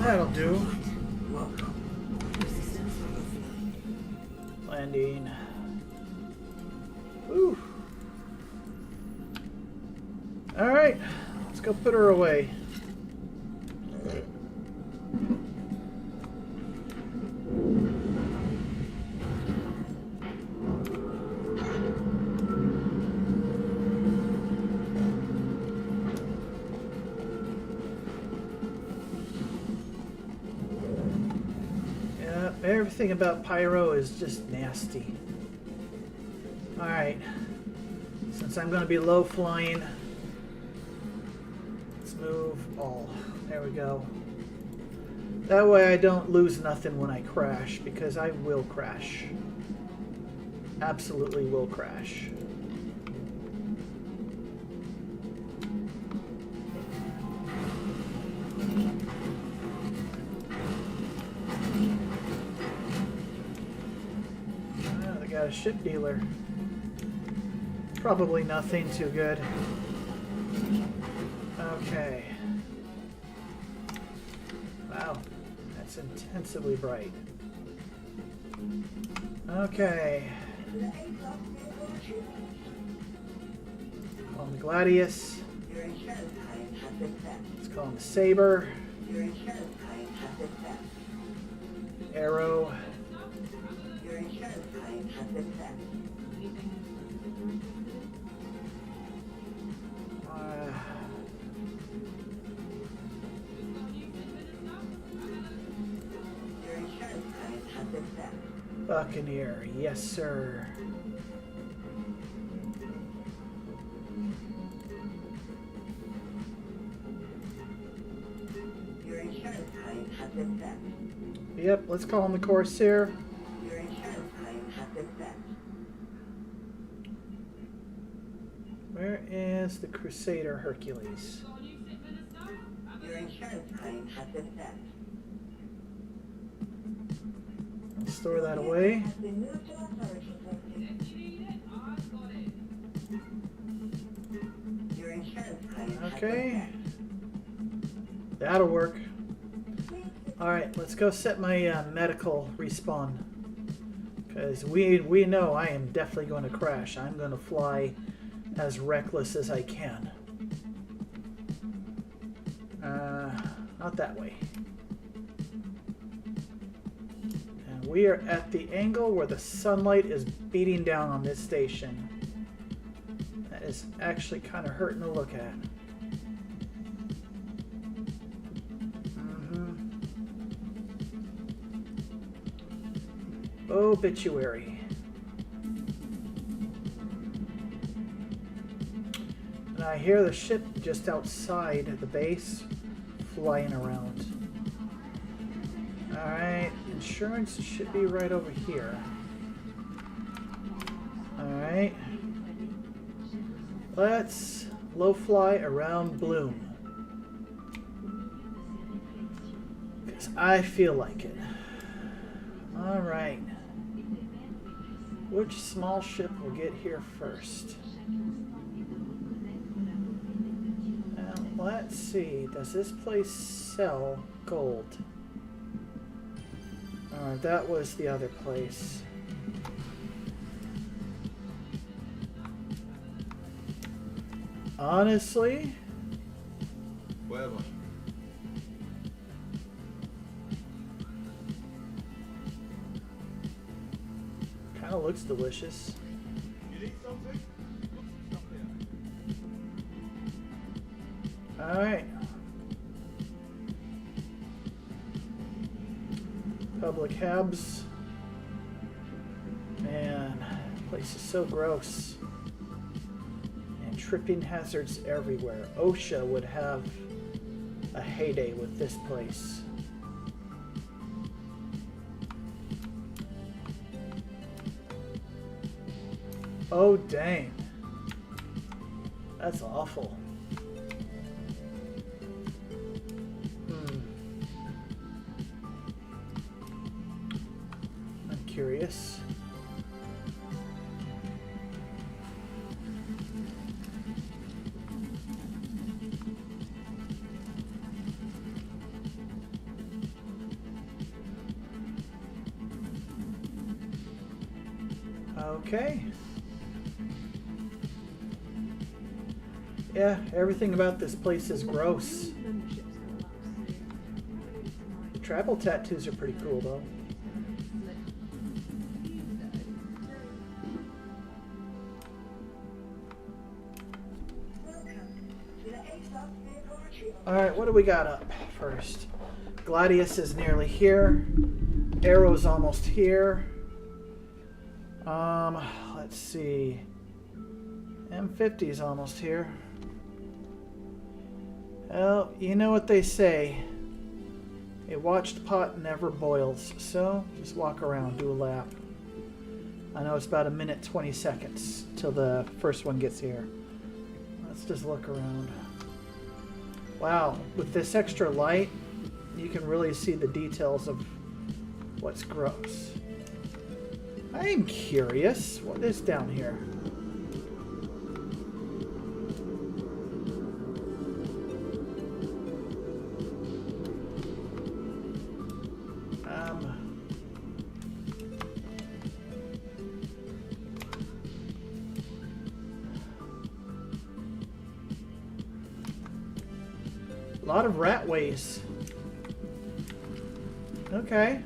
That'll do. Landing. Ooh. Alright, let's go put her away. Everything about Pyro is just nasty. Alright. Since I'm going to be low flying, let's move all. There we go. That way I don't lose nothing when I crash, because I will crash. Absolutely will crash. Got a ship dealer. Probably nothing too good. Okay. Wow, that's intensively bright. Okay. Call him the Gladius. Let's call him the Saber. Arrow. Your insurance claim has been set. Your insurance claim has been set. Buccaneer, yes sir. Your insurance claim has been set. Yep, let's call him the Corsair. Your insurance claim has been set. Where is the Crusader Hercules? Your insurance claim has been set. I'll store that away. Has been moved to authority posting. Your insurance claim has Okay. been That'll work. set. Alright, let's go set my medical respawn. Because we know I am definitely going to crash. I'm going to fly as reckless as I can. Not that way. And we are at the angle where the sunlight is beating down on this station. That is actually kind of hurting to look at. Obituary. And I hear the ship just outside the base flying around. Alright, insurance should be right over here. Alright. Let's low fly around Bloom. Because I feel like it. Alright. Which small ship will get here first? Let's see. Does this place sell gold? That was the other place. Honestly, Whatever. kind of looks delicious. You need something? Alright. Public Habs. Man, this place is so gross. And tripping hazards everywhere. OSHA would have a heyday with this place. Oh, dang. That's awful. I'm curious. Okay. Yeah, everything about this place is gross. The tribal tattoos are pretty cool, though. Alright, what do we got up first? Gladius is nearly here. Arrow's almost here. Let's see. M50 is almost here. Well, you know what they say. A watched pot never boils. So, just walk around, do a lap. I know it's about 1 minute 20 seconds till the first one gets here. Let's just look around. Wow, with this extra light, you can really see the details of what's gross. I'm curious, what is down here? A lot of ratways. Okay.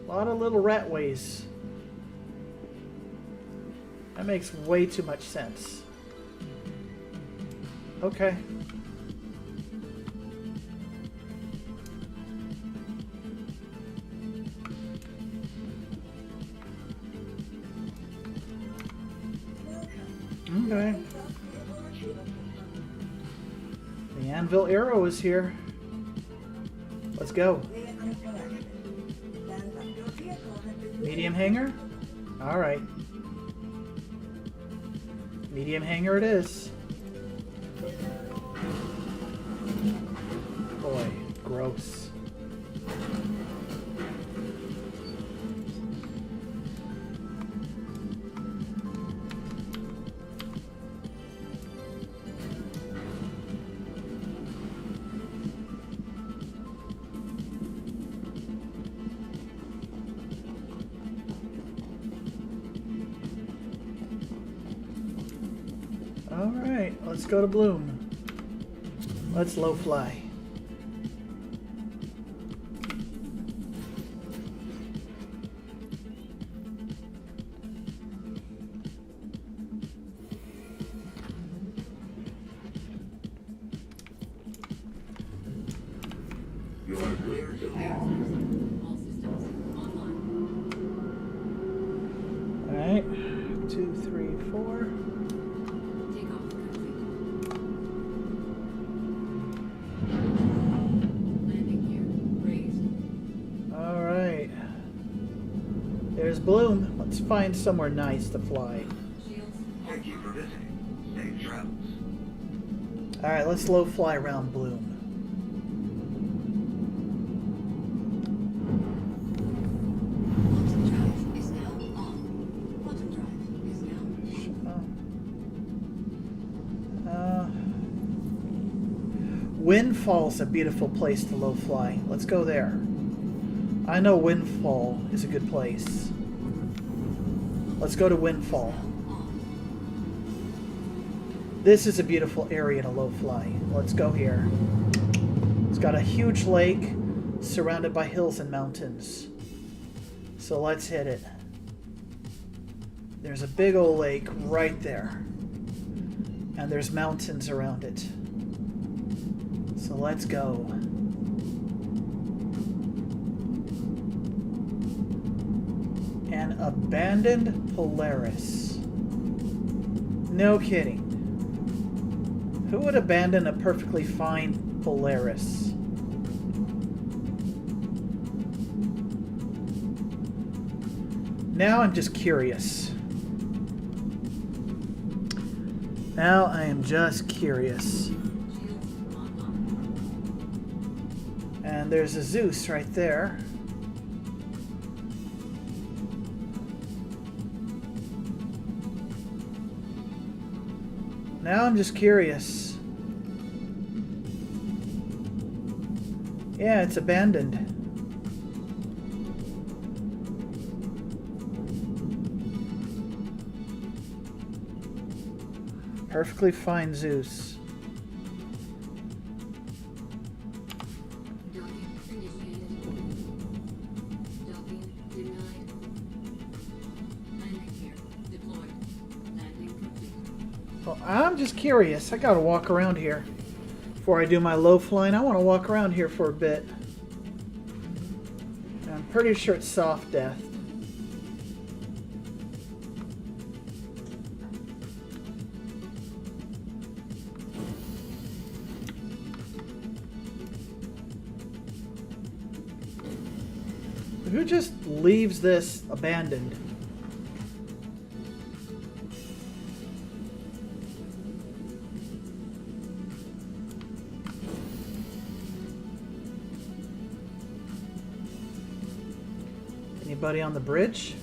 A lot of little ratways. That makes way too much sense. Okay. Okay. The Anvil Arrow is here. Let's go. Medium hanger? Alright. Medium hanger it is. Boy, gross. Alright, let's go to Bloom. Let's low fly. You are clear to pass. All systems online. Alright, 2, 3, 4. Takeoff complete. Landing gear raised. Alright. There's Bloom. Let's find somewhere nice to fly. Shields. Thank you for visiting. Safe travels. Alright, let's low fly around Bloom. Quantum drive is now on. Quantum drive is now Windfall's a beautiful place to low fly. Let's go there. I know Windfall is a good place. Let's go to Windfall. This is a beautiful area to low fly. Let's go here. It's got a huge lake surrounded by hills and mountains. So let's hit it. There's a big old lake right there. And there's mountains around it. So let's go. An abandoned Polaris. No kidding. Who would abandon a perfectly fine Polaris? Now I'm just curious. Now I am just curious. And there's a Zeus right there. Now I'm just curious. Yeah, it's abandoned. Perfectly fine Zeus. Docking initiated. Docking denied. Landing gear deployed. Landing complete. Well, I'm just curious. I gotta walk around here. Before I do my low flying, I want to walk around here for a bit. I'm pretty sure it's soft death. Who just leaves this abandoned? Anybody on the bridge?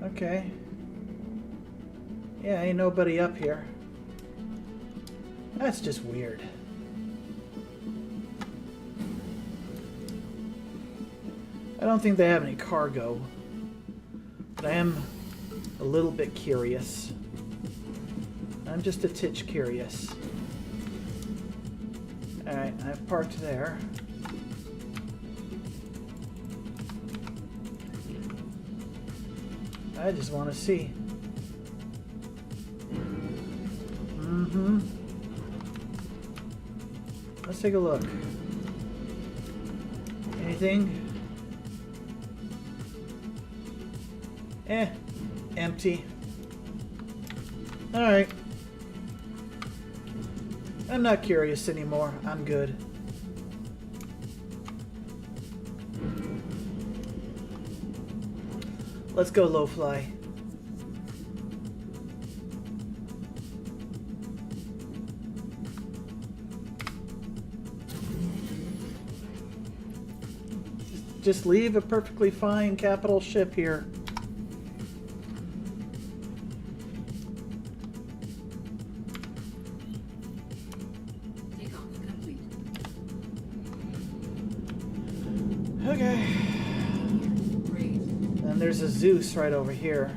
Okay. Yeah, ain't nobody up here. That's just weird. I don't think they have any cargo, but I am a little bit curious. I'm just a titch curious. Alright, I've parked there. I just want to see. Let's take a look. Anything? Empty. Alright. I'm not curious anymore. I'm good. Let's go low fly. Just leave a perfectly fine capital ship here. Takeoff complete. Okay. Raise. And there's a Zeus right over here.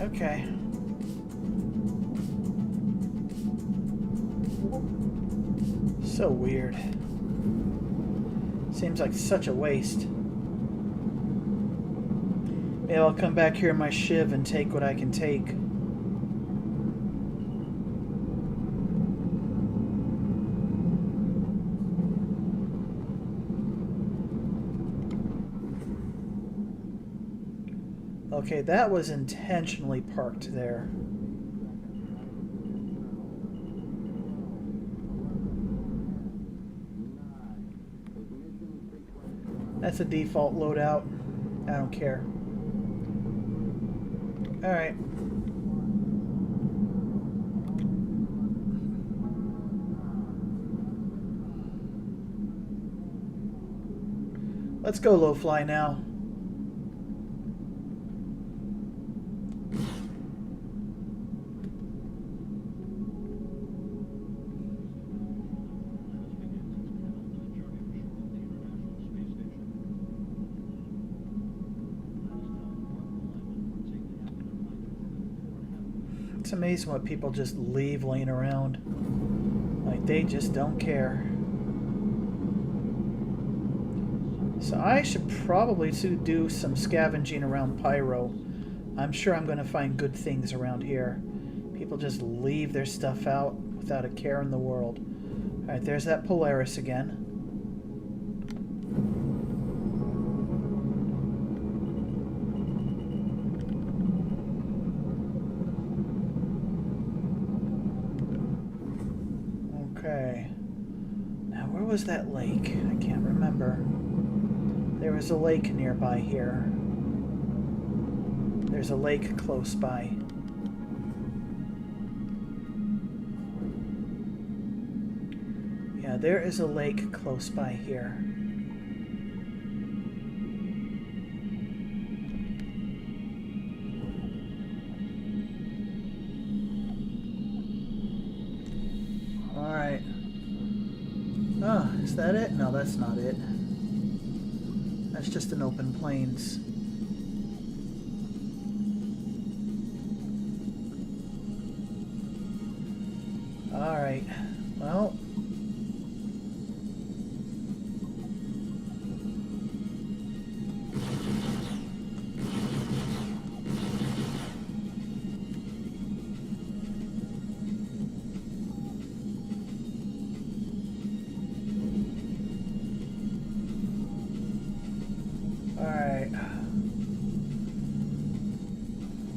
Okay. So weird. Seems like such a waste. Maybe I'll come back here in my Shiv and take what I can take. Okay, that was intentionally parked there. That's a default loadout. I don't care. Alright. Let's go low fly now. It's amazing what people just leave laying around. Like, they just don't care. So I should probably do some scavenging around Pyro. I'm sure I'm going to find good things around here. People just leave their stuff out without a care in the world. Alright, there's that Polaris again. Okay. Now, where was that lake? I can't remember. There was a lake nearby here. There's a lake close by. Yeah, there is a lake close by here. Alright. Oh, is that it? No, that's not it. That's just an open plains. Alright. Well.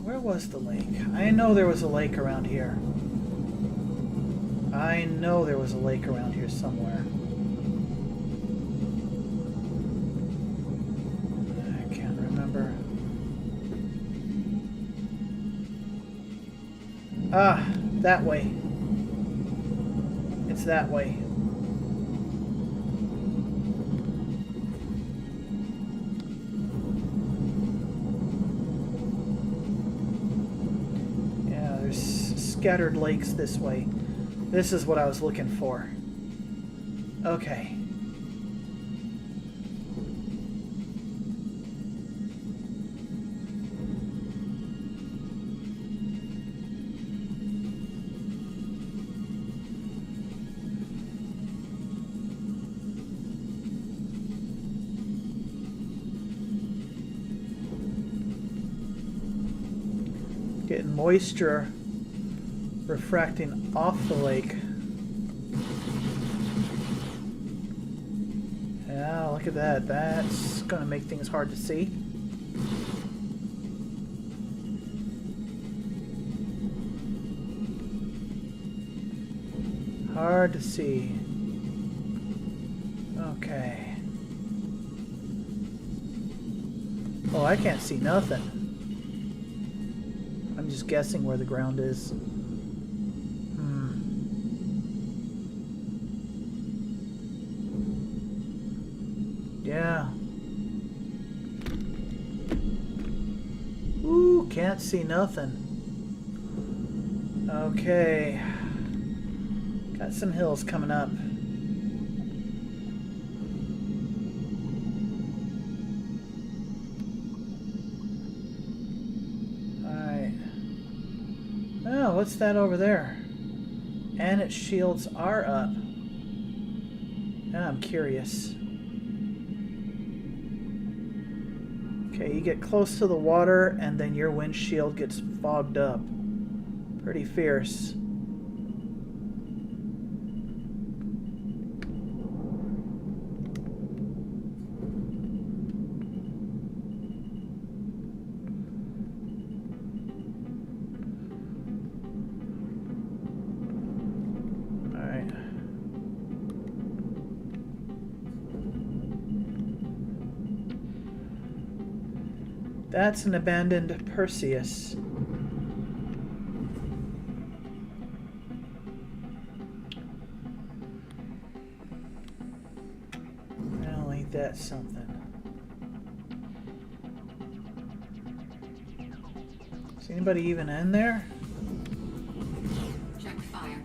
Where was the lake? I know there was a lake around here. I know there was a lake around here somewhere. I can't remember. Ah, that way. It's that way. Scattered lakes this way. This is what I was looking for. Okay. Getting moisture refracting off the lake. Yeah, look at that. That's going to make things hard to see. Hard to see. Okay. Oh, I can't see nothing. I'm just guessing where the ground is. Yeah. Ooh, can't see nothing. Okay. Got some hills coming up. Alright. Oh, what's that over there? And its shields are up. Now I'm curious. Okay, you get close to the water and then your windshield gets fogged up. Pretty fierce. That's an abandoned Perseus. Well, ain't that something? Is anybody even in there? Check fire.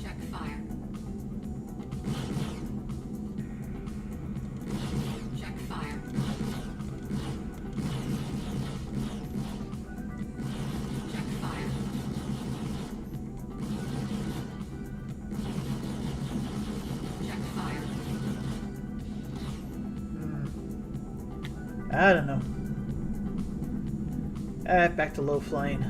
Check fire. Check fire. Check fire. Check fire. I don't know. Back to low flying.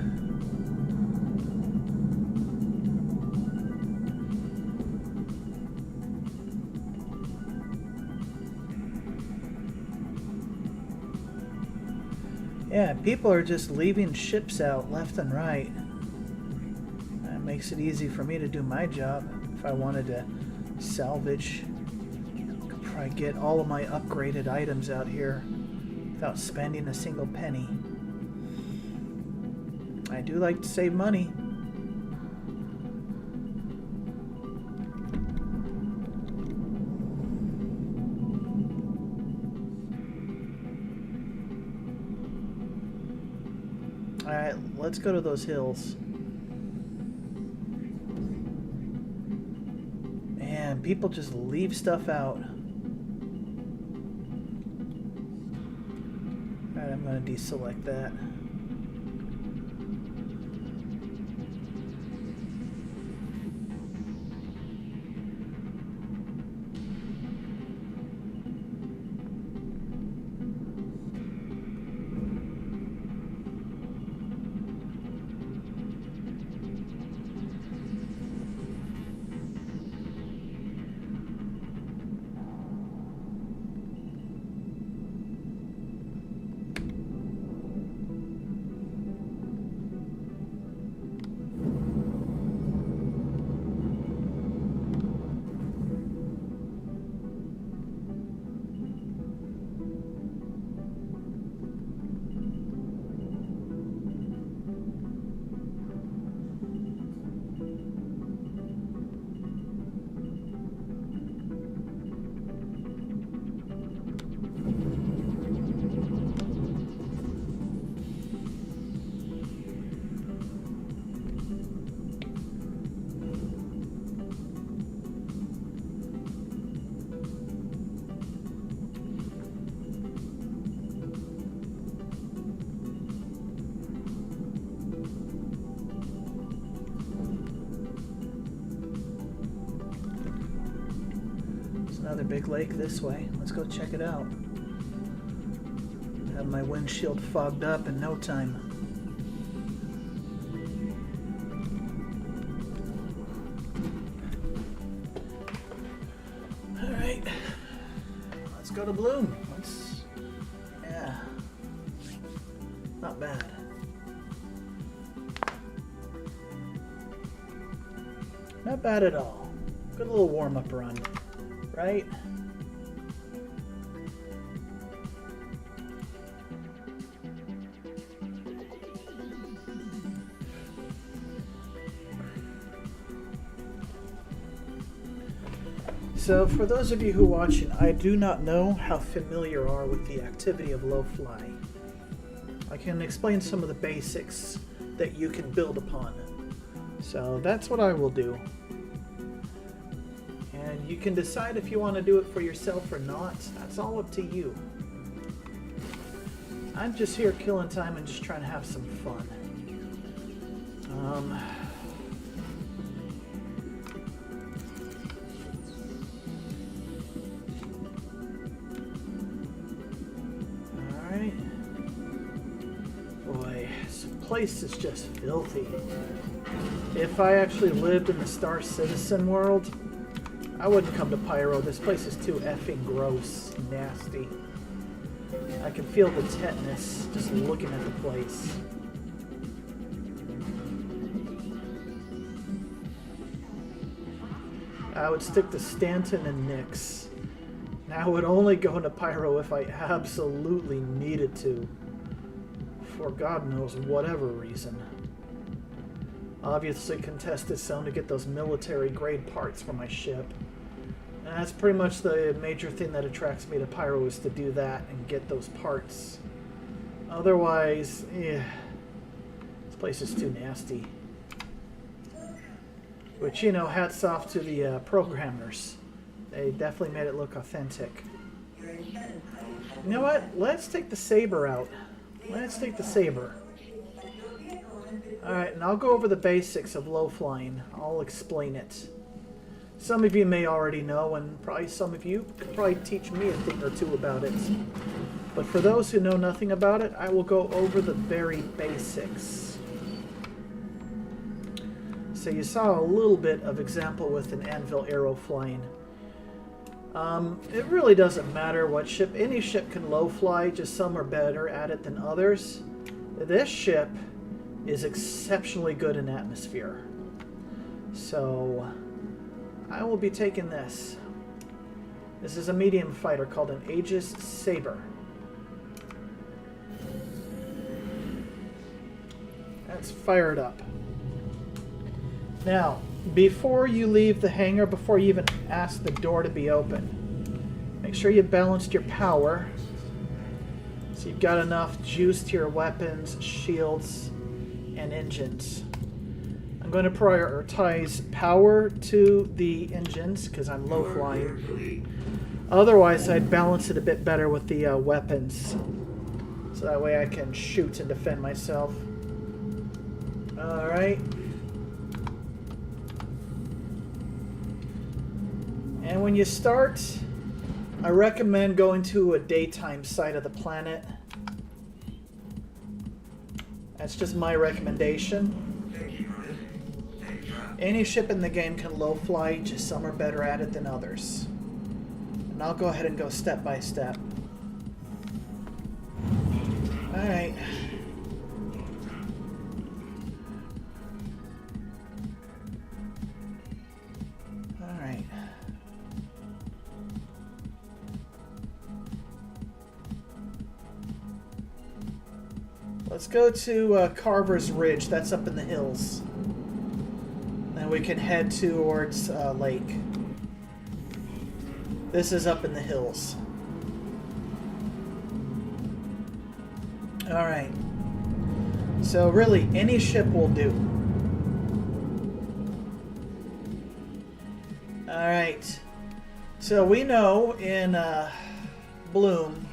Yeah, people are just leaving ships out left and right. That makes it easy for me to do my job. If I wanted to salvage, could probably get all of my upgraded items out here without spending a single penny. I do like to save money. Alright, let's go to those hills. Man, people just leave stuff out. Alright, I'm going to deselect that. another big lake this way. Let's go check it out. Have my windshield fogged up in no time. Alright. Let's go to Bloom. Yeah. Not bad. Not bad at all. Good little warm-up run, right? So, for those of you who are watching, I do not know how familiar you are with the activity of low fly. I can explain some of the basics that you can build upon. So that's what I will do. And you can decide if you want to do it for yourself or not. That's all up to you. I'm just here killing time and just trying to have some fun. Alright. Boy, this place is just filthy. If I actually lived in the Star Citizen world, I wouldn't come to Pyro. This place is too effing gross and nasty. I can feel the tetanus just looking at the place. I would stick to Stanton and Nyx. And I would only go into Pyro if I absolutely needed to. For God knows whatever reason. Obviously contested zone to get those military grade parts for my ship. And that's pretty much the major thing that attracts me to Pyro, is to do that and get those parts. Otherwise, this place is too nasty. Which, you know, hats off to the programmers. They definitely made it look authentic. You know what? Let's take the Saber out. Let's take the Saber. Alright, and I'll go over the basics of low flying. I'll explain it. Some of you may already know, and probably some of you could probably teach me a thing or two about it. But for those who know nothing about it, I will go over the very basics. So you saw a little bit of example with an anvil arrow flying. It really doesn't matter what ship. Any ship can low fly, just some are better at it than others. This ship is exceptionally good in atmosphere. So I will be taking this. This is a medium fighter called an Aegis Saber. That's fired up. Now, before you leave the hangar, before you even ask the door to be open, make sure you balanced your power. So you've got enough juice to your weapons, shields, and engines. I'm going to prioritize power to the engines because I'm low flying. Otherwise, I'd balance it a bit better with the weapons. So that way I can shoot and defend myself. Alright. And when you start, I recommend going to a daytime side of the planet. That's just my recommendation. Any ship in the game can low fly, just some are better at it than others. And I'll go ahead and go step by step. Alright. Alright. Let's go to Carver's Ridge. That's up in the hills. Then we can head towards Lake. This is up in the hills. Alright. So really, any ship will do. Alright. So we know in Bloom,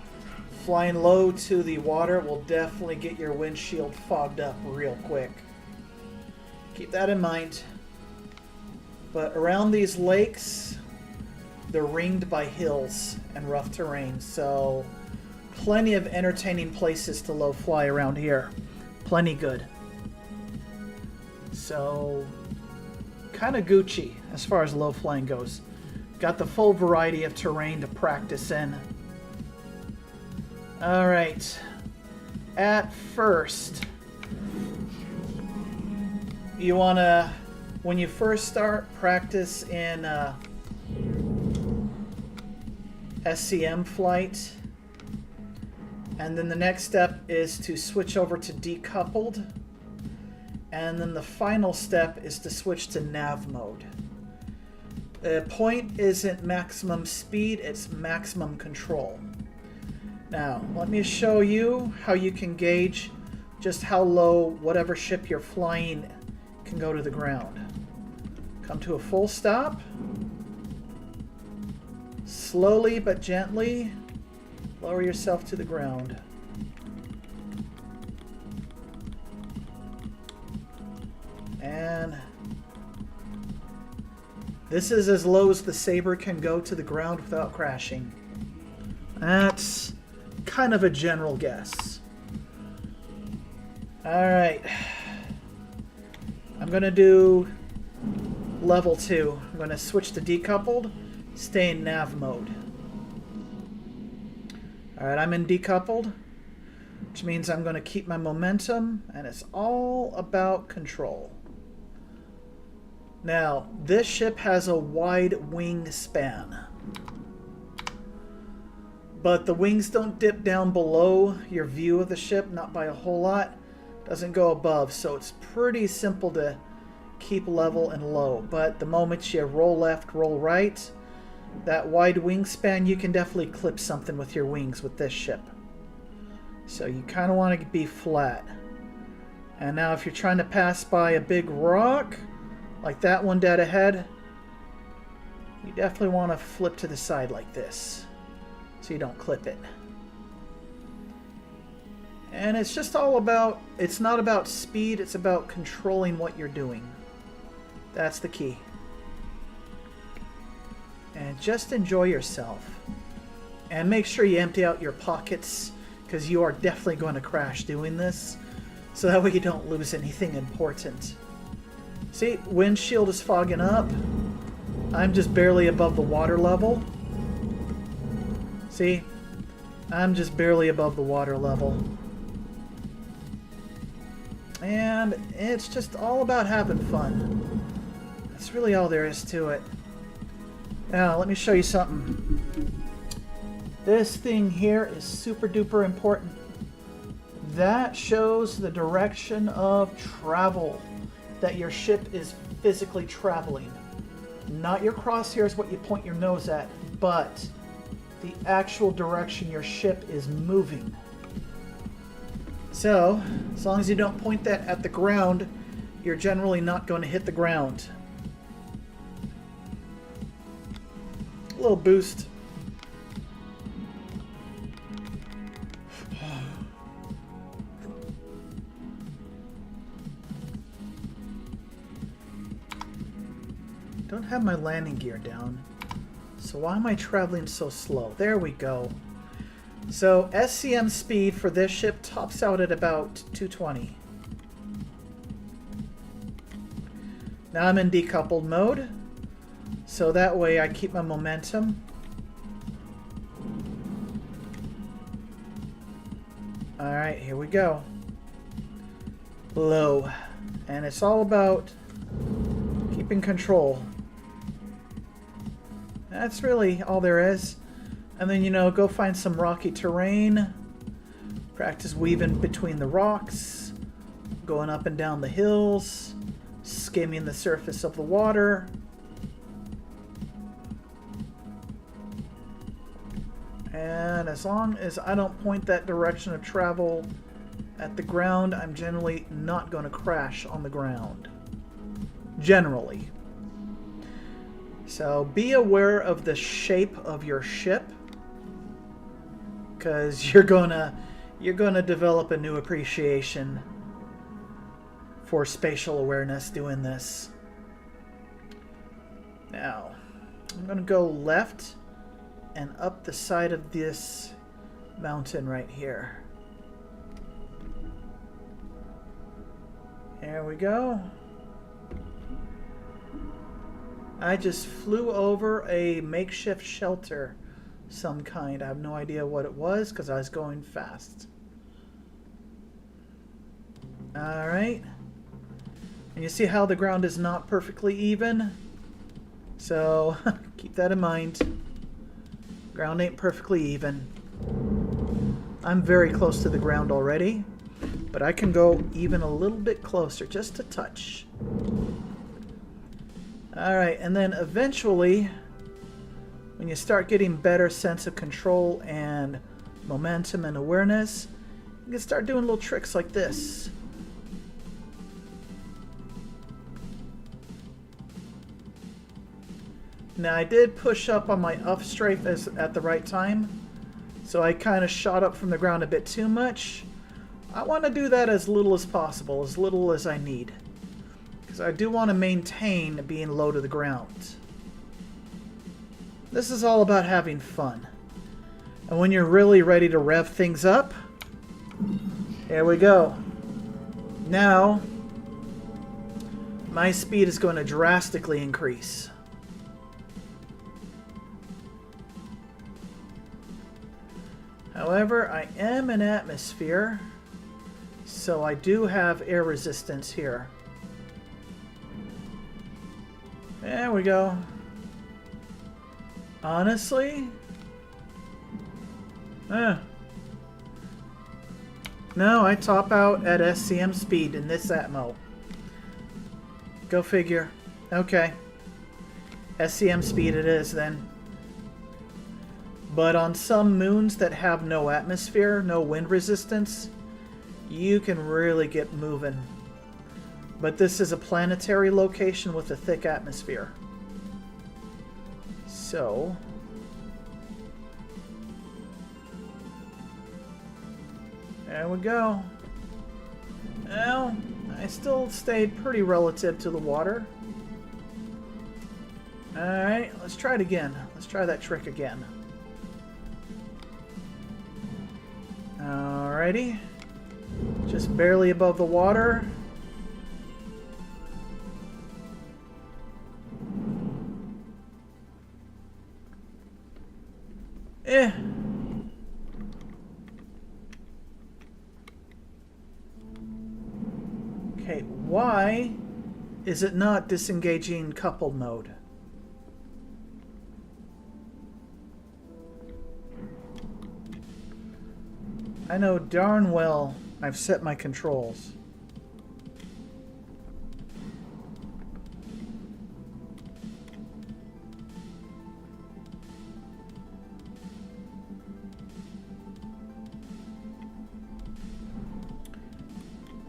flying low to the water will definitely get your windshield fogged up real quick. Keep that in mind. But around these lakes, they're ringed by hills and rough terrain, so plenty of entertaining places to low fly around here. Plenty good. So, kind of Gucci as far as low flying goes. Got the full variety of terrain to practice in. Alright. At first, you want to, when you first start, practice in SCM flight. And then the next step is to switch over to decoupled. And then the final step is to switch to nav mode. The point isn't maximum speed, it's maximum control. Now, let me show you how you can gauge just how low whatever ship you're flying can go to the ground. Come to a full stop. Slowly but gently lower yourself to the ground. And this is as low as the Sabre can go to the ground without crashing. That's kind of a general guess. Alright. I'm going to do level 2. I'm going to switch to decoupled, stay in nav mode. Alright, I'm in decoupled, which means I'm going to keep my momentum, and it's all about control. Now, this ship has a wide wingspan, but the wings don't dip down below your view of the ship, not by a whole lot. Doesn't go above, so it's pretty simple to keep level and low. But the moment you roll left, roll right, that wide wingspan, you can definitely clip something with your wings with this ship. So you kind of want to be flat. And now if you're trying to pass by a big rock, like that one dead ahead, you definitely want to flip to the side like this, so you don't clip it. And it's just all about, it's not about speed, it's about controlling what you're doing. That's the key. And just enjoy yourself. And make sure you empty out your pockets, because you are definitely going to crash doing this, so that way you don't lose anything important. See, windshield is fogging up. I'm just barely above the water level. See? I'm just barely above the water level. And it's just all about having fun. That's really all there is to it. Now, let me show you something. This thing here is super duper important. That shows the direction of travel that your ship is physically traveling. Not your crosshair is what you point your nose at, but the actual direction your ship is moving. So, as long as you don't point that at the ground, you're generally not going to hit the ground. A little boost. Don't have my landing gear down. So why am I traveling so slow? There we go. So SCM speed for this ship tops out at about 220. Now I'm in decoupled mode, so that way I keep my momentum. Alright, here we go. Low. And it's all about keeping control. That's really all there is. And then, you know, go find some rocky terrain. Practice weaving between the rocks. Going up and down the hills. Skimming the surface of the water. And as long as I don't point that direction of travel at the ground, I'm generally not going to crash on the ground. Generally. So be aware of the shape of your ship, because you're gonna develop a new appreciation for spatial awareness doing this. Now, I'm going to go left and up the side of this mountain right here. There we go. I just flew over a makeshift shelter some kind. I have no idea what it was because I was going fast. Alright. And you see how the ground is not perfectly even? So, keep that in mind. Ground ain't perfectly even. I'm very close to the ground already, but I can go even a little bit closer, just a touch. Alright, and then eventually, when you start getting better sense of control and momentum and awareness, you can start doing little tricks like this. Now I did push up on my up strafe at the right time, so I kind of shot up from the ground a bit too much. I want to do that as little as possible, as little as I need, because I do want to maintain being low to the ground. This is all about having fun. And when you're really ready to rev things up, here we go. Now, my speed is going to drastically increase. However, I am in atmosphere, so I do have air resistance here. There we go. Honestly? No, I top out at SCM speed in this Atmo. Go figure. Okay. SCM speed it is then. But on some moons that have no atmosphere, no wind resistance, you can really get moving. But this is a planetary location with a thick atmosphere. So, there we go. Well, I still stayed pretty relative to the water. Alright, let's try it again. Let's try that trick again. Alrighty. Just barely above the water. Okay, why is it not disengaging coupled mode? I know darn well I've set my controls.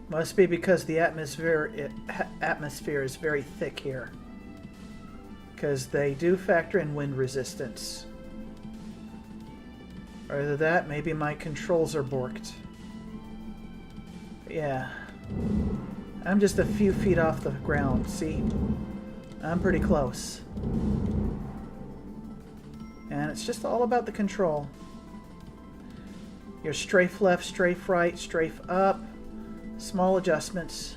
Must be because the atmosphere is very thick here. Because they do factor in wind resistance. Or either that, maybe my controls are borked. Yeah. I'm just a few feet off the ground, see? I'm pretty close. And it's just all about the control. Your strafe left, strafe right, strafe up. Small adjustments.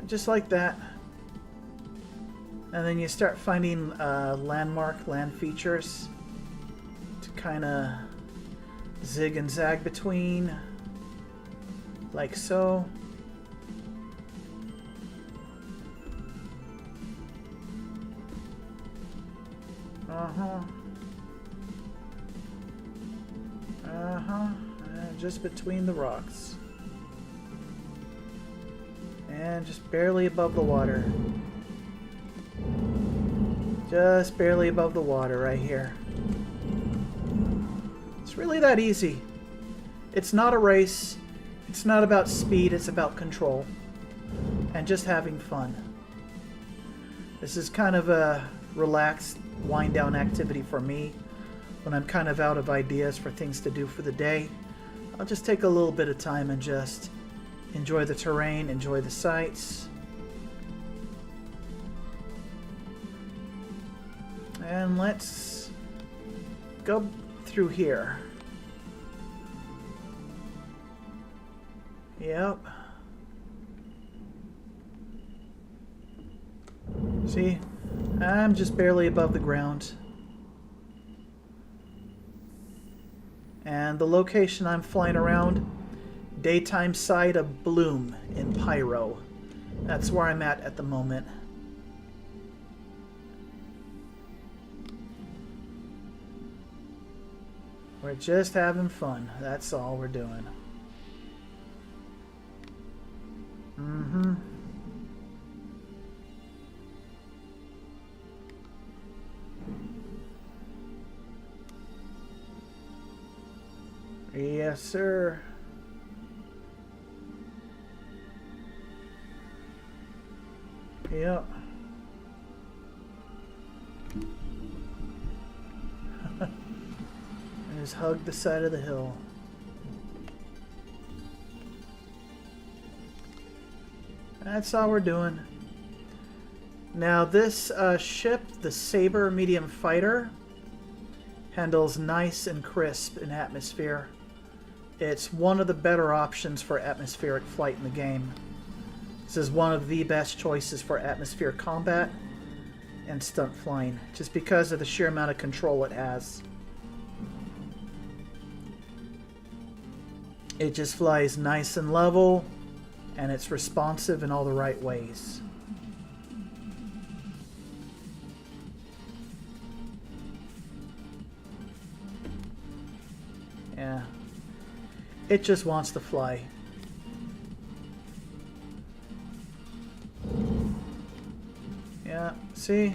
Just like that. And then you start finding land features to kind of zig and zag between, like so. Just between the rocks. And just barely above the water. Just barely above the water right here. It's really that easy. It's not a race. It's not about speed. It's about control. And just having fun. This is kind of a relaxed, wind-down activity for me. When I'm kind of out of ideas for things to do for the day, I'll just take a little bit of time and just Enjoy the terrain, enjoy the sights. And let's go through here. Yep. See? I'm just barely above the ground. And the location I'm flying around, daytime side of Bloom in Pyro. That's where I'm at the moment. We're just having fun. That's all we're doing. Mm-hmm. Yes, sir. Yep. And just hug the side of the hill. That's all we're doing. Now this ship, the Saber Medium Fighter, handles nice and crisp in atmosphere. It's one of the better options for atmospheric flight in the game. This is one of the best choices for atmospheric combat and stunt flying, just because of the sheer amount of control it has. It just flies nice and level, and it's responsive in all the right ways. Yeah. It just wants to fly. Yeah, see?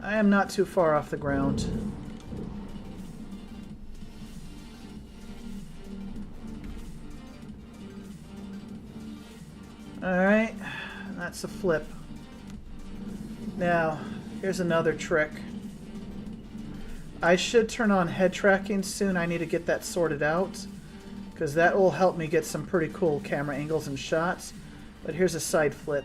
I am not too far off the ground. Alright, that's a flip. Now, here's another trick. I should turn on head tracking soon. I need to get that sorted out, because that will help me get some pretty cool camera angles and shots. But here's a side flip.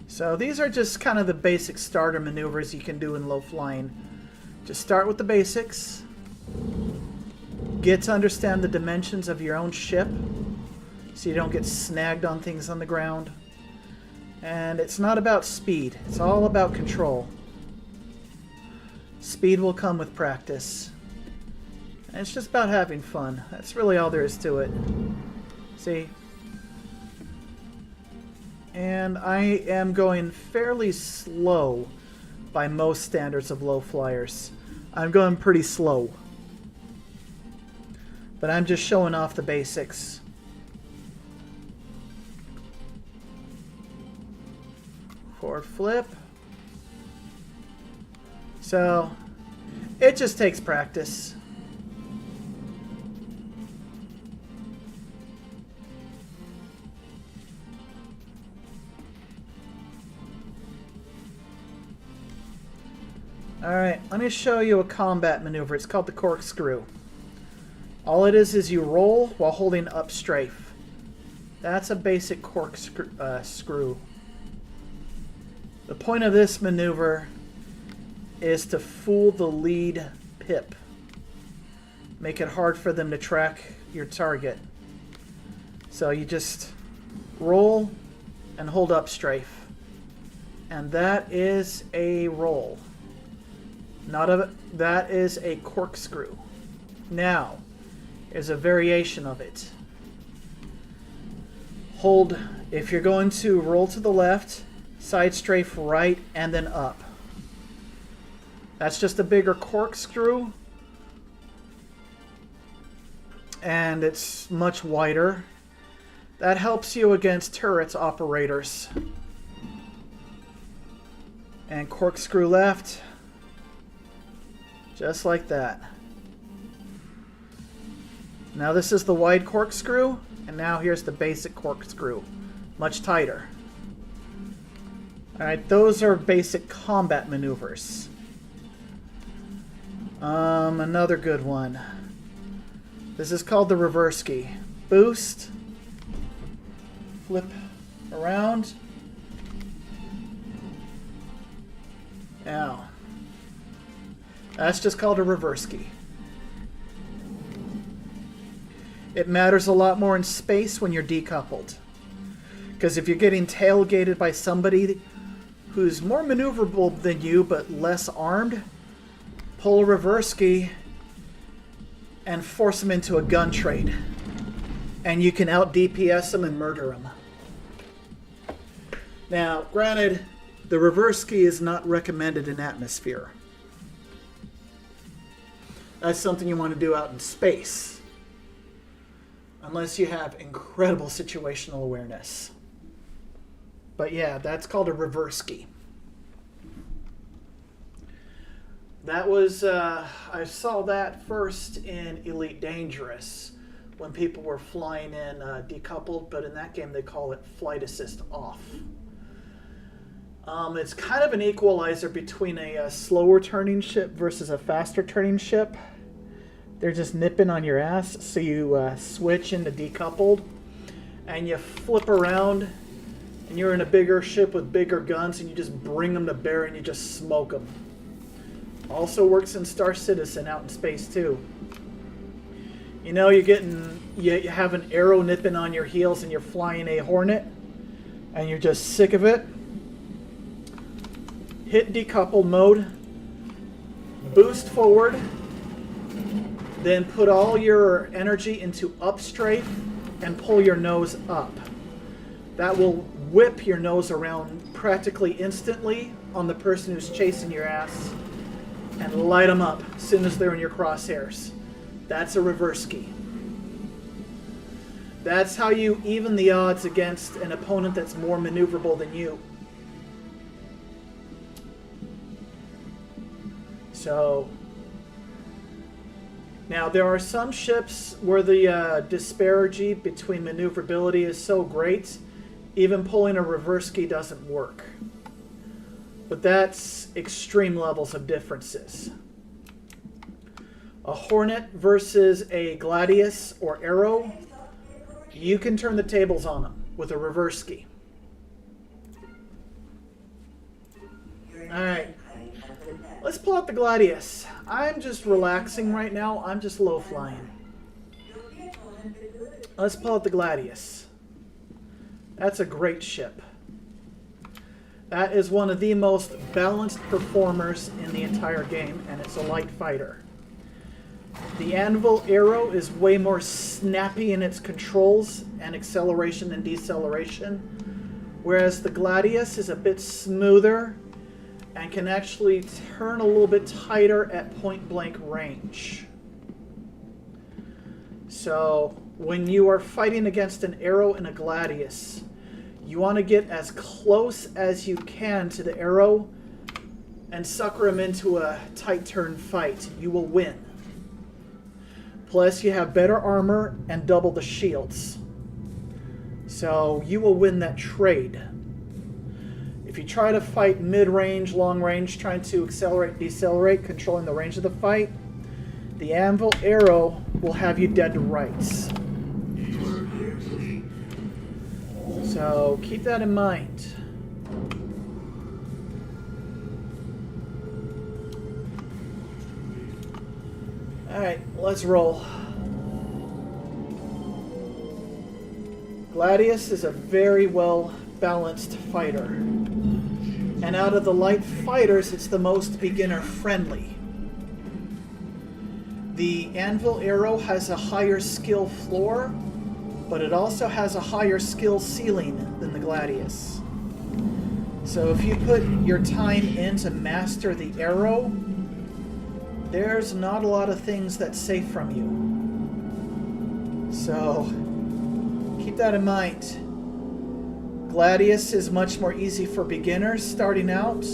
So these are just kind of the basic starter maneuvers you can do in low flying. Just start with the basics. Get to understand the dimensions of your own ship so you don't get snagged on things on the ground. And it's not about speed. It's all about control. Speed will come with practice. And it's just about having fun. That's really all there is to it. See? And I am going fairly slow by most standards of low flyers. I'm going pretty slow. But I'm just showing off the basics. Forward flip. So, it just takes practice. Alright, let me show you a combat maneuver. It's called the corkscrew. All it is you roll while holding up strafe. That's a basic corkscrew. The point of this maneuver is to fool the lead pip. Make it hard for them to track your target. So you just roll and hold up strafe. And that is a roll. That is a corkscrew. Now, there's a variation of it. Hold, if you're going to roll to the left, side strafe right, and then up. That's just a bigger corkscrew. And it's much wider. That helps you against turret operators. And corkscrew left. Just like that. Now this is the wide corkscrew, and now here's the basic corkscrew. Much tighter. Alright, those are basic combat maneuvers. Another good one. This is called the reverse key. Boost. Flip around. Ow. That's just called a reverse key. It matters a lot more in space when you're decoupled. Because if you're getting tailgated by somebody who's more maneuverable than you but less armed, pull a reverse key and force them into a gun trade. And you can out DPS them and murder them. Now, granted, the reverse key is not recommended in atmosphere. That's something you want to do out in space. Unless you have incredible situational awareness. But yeah, that's called a reverse key. That was, I saw that first in Elite Dangerous when people were flying in decoupled, but in that game they call it flight assist off. It's kind of an equalizer between a slower turning ship versus a faster turning ship. They're just nipping on your ass, so you switch into decoupled and you flip around and you're in a bigger ship with bigger guns and you just bring them to bear and you just smoke them. Also works in Star Citizen out in space too. You know, you have an arrow nipping on your heels and you're flying a Hornet and you're just sick of it. Hit decouple mode, boost forward, then put all your energy into up strafe and pull your nose up. That will whip your nose around practically instantly on the person who's chasing your ass and light them up as soon as they're in your crosshairs. That's a reverse key. That's how you even the odds against an opponent that's more maneuverable than you. So, now there are some ships where the disparity between maneuverability is so great, even pulling a reverse key doesn't work. But that's extreme levels of differences. A Hornet versus a Gladius or Arrow, you can turn the tables on them with a reverse key. Alright. Let's pull out the Gladius. I'm just relaxing right now. I'm just low flying. Let's pull out the Gladius. That's a great ship. That is one of the most balanced performers in the entire game, and it's a light fighter. The Anvil Arrow is way more snappy in its controls and acceleration and deceleration, whereas the Gladius is a bit smoother and can actually turn a little bit tighter at point-blank range. So, when you are fighting against an Arrow and a Gladius, you want to get as close as you can to the Arrow and sucker him into a tight turn fight. You will win. Plus, you have better armor and double the shields. So, you will win that trade. If you try to fight mid-range, long-range, trying to accelerate, decelerate, controlling the range of the fight, the Anvil Arrow will have you dead to rights. So keep that in mind. Alright, let's roll. Gladius is a very well balanced fighter. And out of the light fighters, it's the most beginner friendly. The Anvil Arrow has a higher skill floor, but it also has a higher skill ceiling than the Gladius. So if you put your time in to master the Arrow, there's not a lot of things that's safe from you. So keep that in mind. Gladius is much more easy for beginners starting out,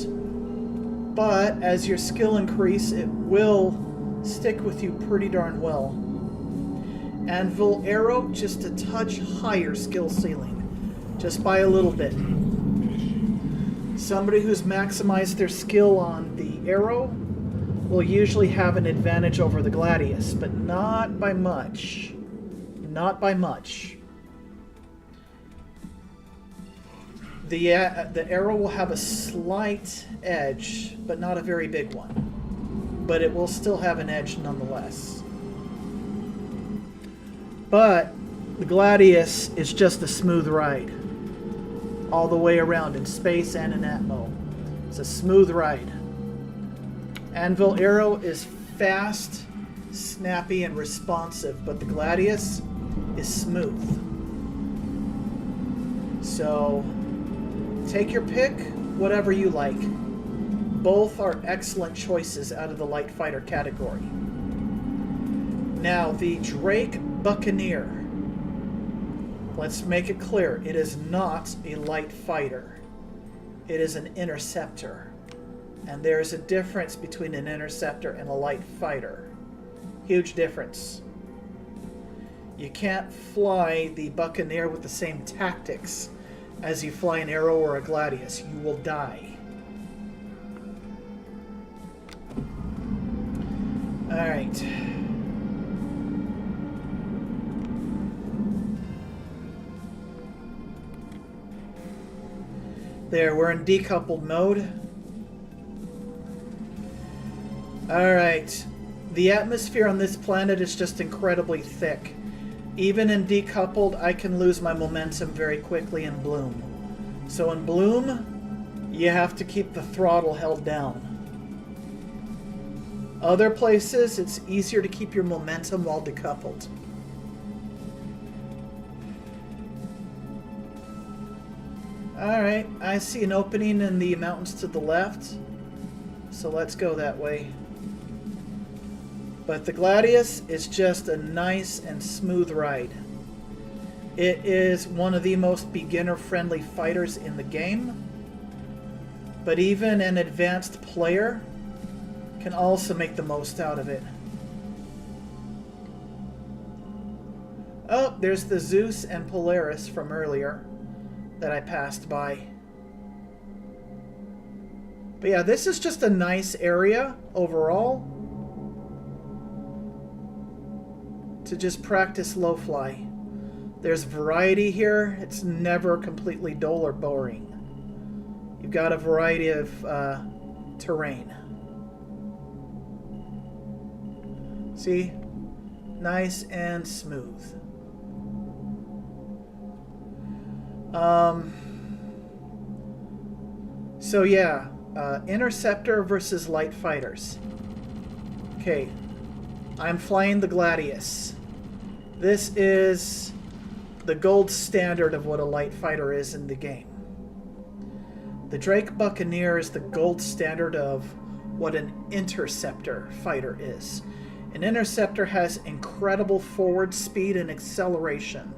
but as your skill increase, it will stick with you pretty darn well. Anvil Arrow, just a touch higher skill ceiling, just by a little bit. Somebody who's maximized their skill on the arrow will usually have an advantage over the Gladius, but not by much. Not by much. The arrow will have a slight edge, but not a very big one. But it will still have an edge nonetheless. But the Gladius is just a smooth ride. All the way around in space and in Atmo. It's a smooth ride. Anvil Arrow is fast, snappy, and responsive, but the Gladius is smooth. So, take your pick, whatever you like. Both are excellent choices out of the light fighter category. Now, the Drake Buccaneer. Let's make it clear, it is not a light fighter. It is an interceptor. And there is a difference between an interceptor and a light fighter. Huge difference. You can't fly the Buccaneer with the same tactics as you fly an Arrow or a Gladius. You will die. Alright. There, we're in decoupled mode. Alright. The atmosphere on this planet is just incredibly thick. Even in decoupled, I can lose my momentum very quickly in Bloom. So in Bloom, you have to keep the throttle held down. Other places, it's easier to keep your momentum while decoupled. Alright, I see an opening in the mountains to the left. So let's go that way. But the Gladius is just a nice and smooth ride. It is one of the most beginner-friendly fighters in the game. But even an advanced player can also make the most out of it. Oh, there's the Zeus and Polaris from earlier that I passed by. But yeah, this is just a nice area overall to just practice low fly. There's variety here. It's never completely dull or boring. You've got a variety of terrain. See? Nice and smooth. So yeah, interceptor versus light fighters. Okay, I'm flying the Gladius. This is the gold standard of what a light fighter is in the game. The Drake Buccaneer is the gold standard of what an interceptor fighter is. An interceptor has incredible forward speed and acceleration,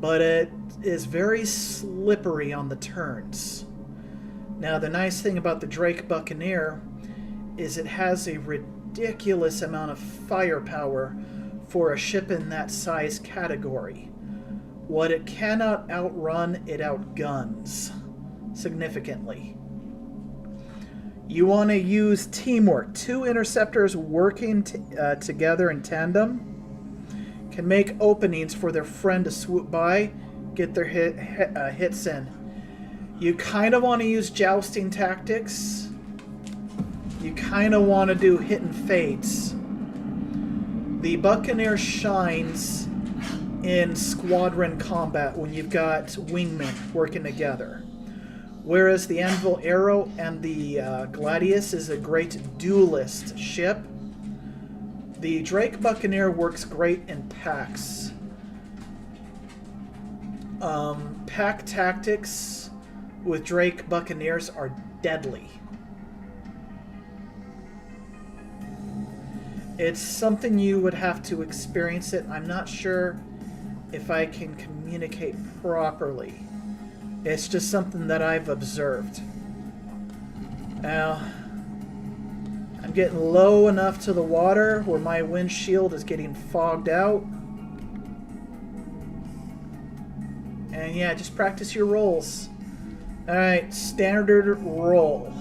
but it is very slippery on the turns. Now, the nice thing about the Drake Buccaneer is it has a ridiculous amount of firepower for a ship in that size category. What it cannot outrun, it outguns significantly. You want to use teamwork. Two interceptors working together in tandem can make openings for their friend to swoop by, get their hits in. You kind of want to use jousting tactics. You kind of want to do hit and fades. The Buccaneer shines in squadron combat when you've got wingmen working together. Whereas the Anvil Arrow and the Gladius is a great duelist ship. The Drake Buccaneer works great in packs. Pack tactics with Drake Buccaneers are deadly. It's something you would have to experience it. I'm not sure if I can communicate properly. It's just something that I've observed. Now, I'm getting low enough to the water where my windshield is getting fogged out. And yeah, just practice your rolls. Alright, standard roll.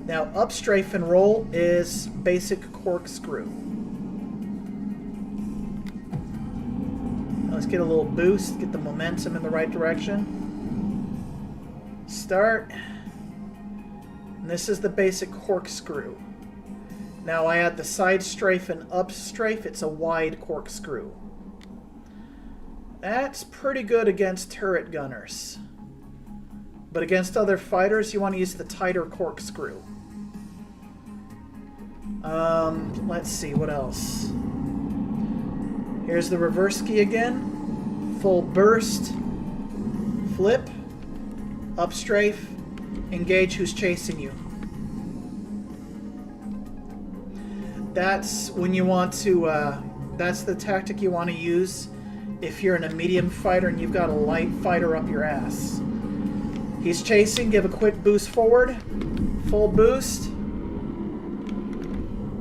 Now, upstrafe and roll is basic corkscrew. Let's get a little boost, get the momentum in the right direction. Start. And this is the basic corkscrew. Now I add the side strafe and up strafe. It's a wide corkscrew. That's pretty good against turret gunners. But against other fighters, you want to use the tighter corkscrew. Let's see, what else? Here's the reverse key again. Full burst. Flip. Up strafe. Engage who's chasing you. That's when you want to, that's the tactic you want to use if you're in a medium fighter and you've got a light fighter up your ass. He's chasing, give a quick boost forward. Full boost.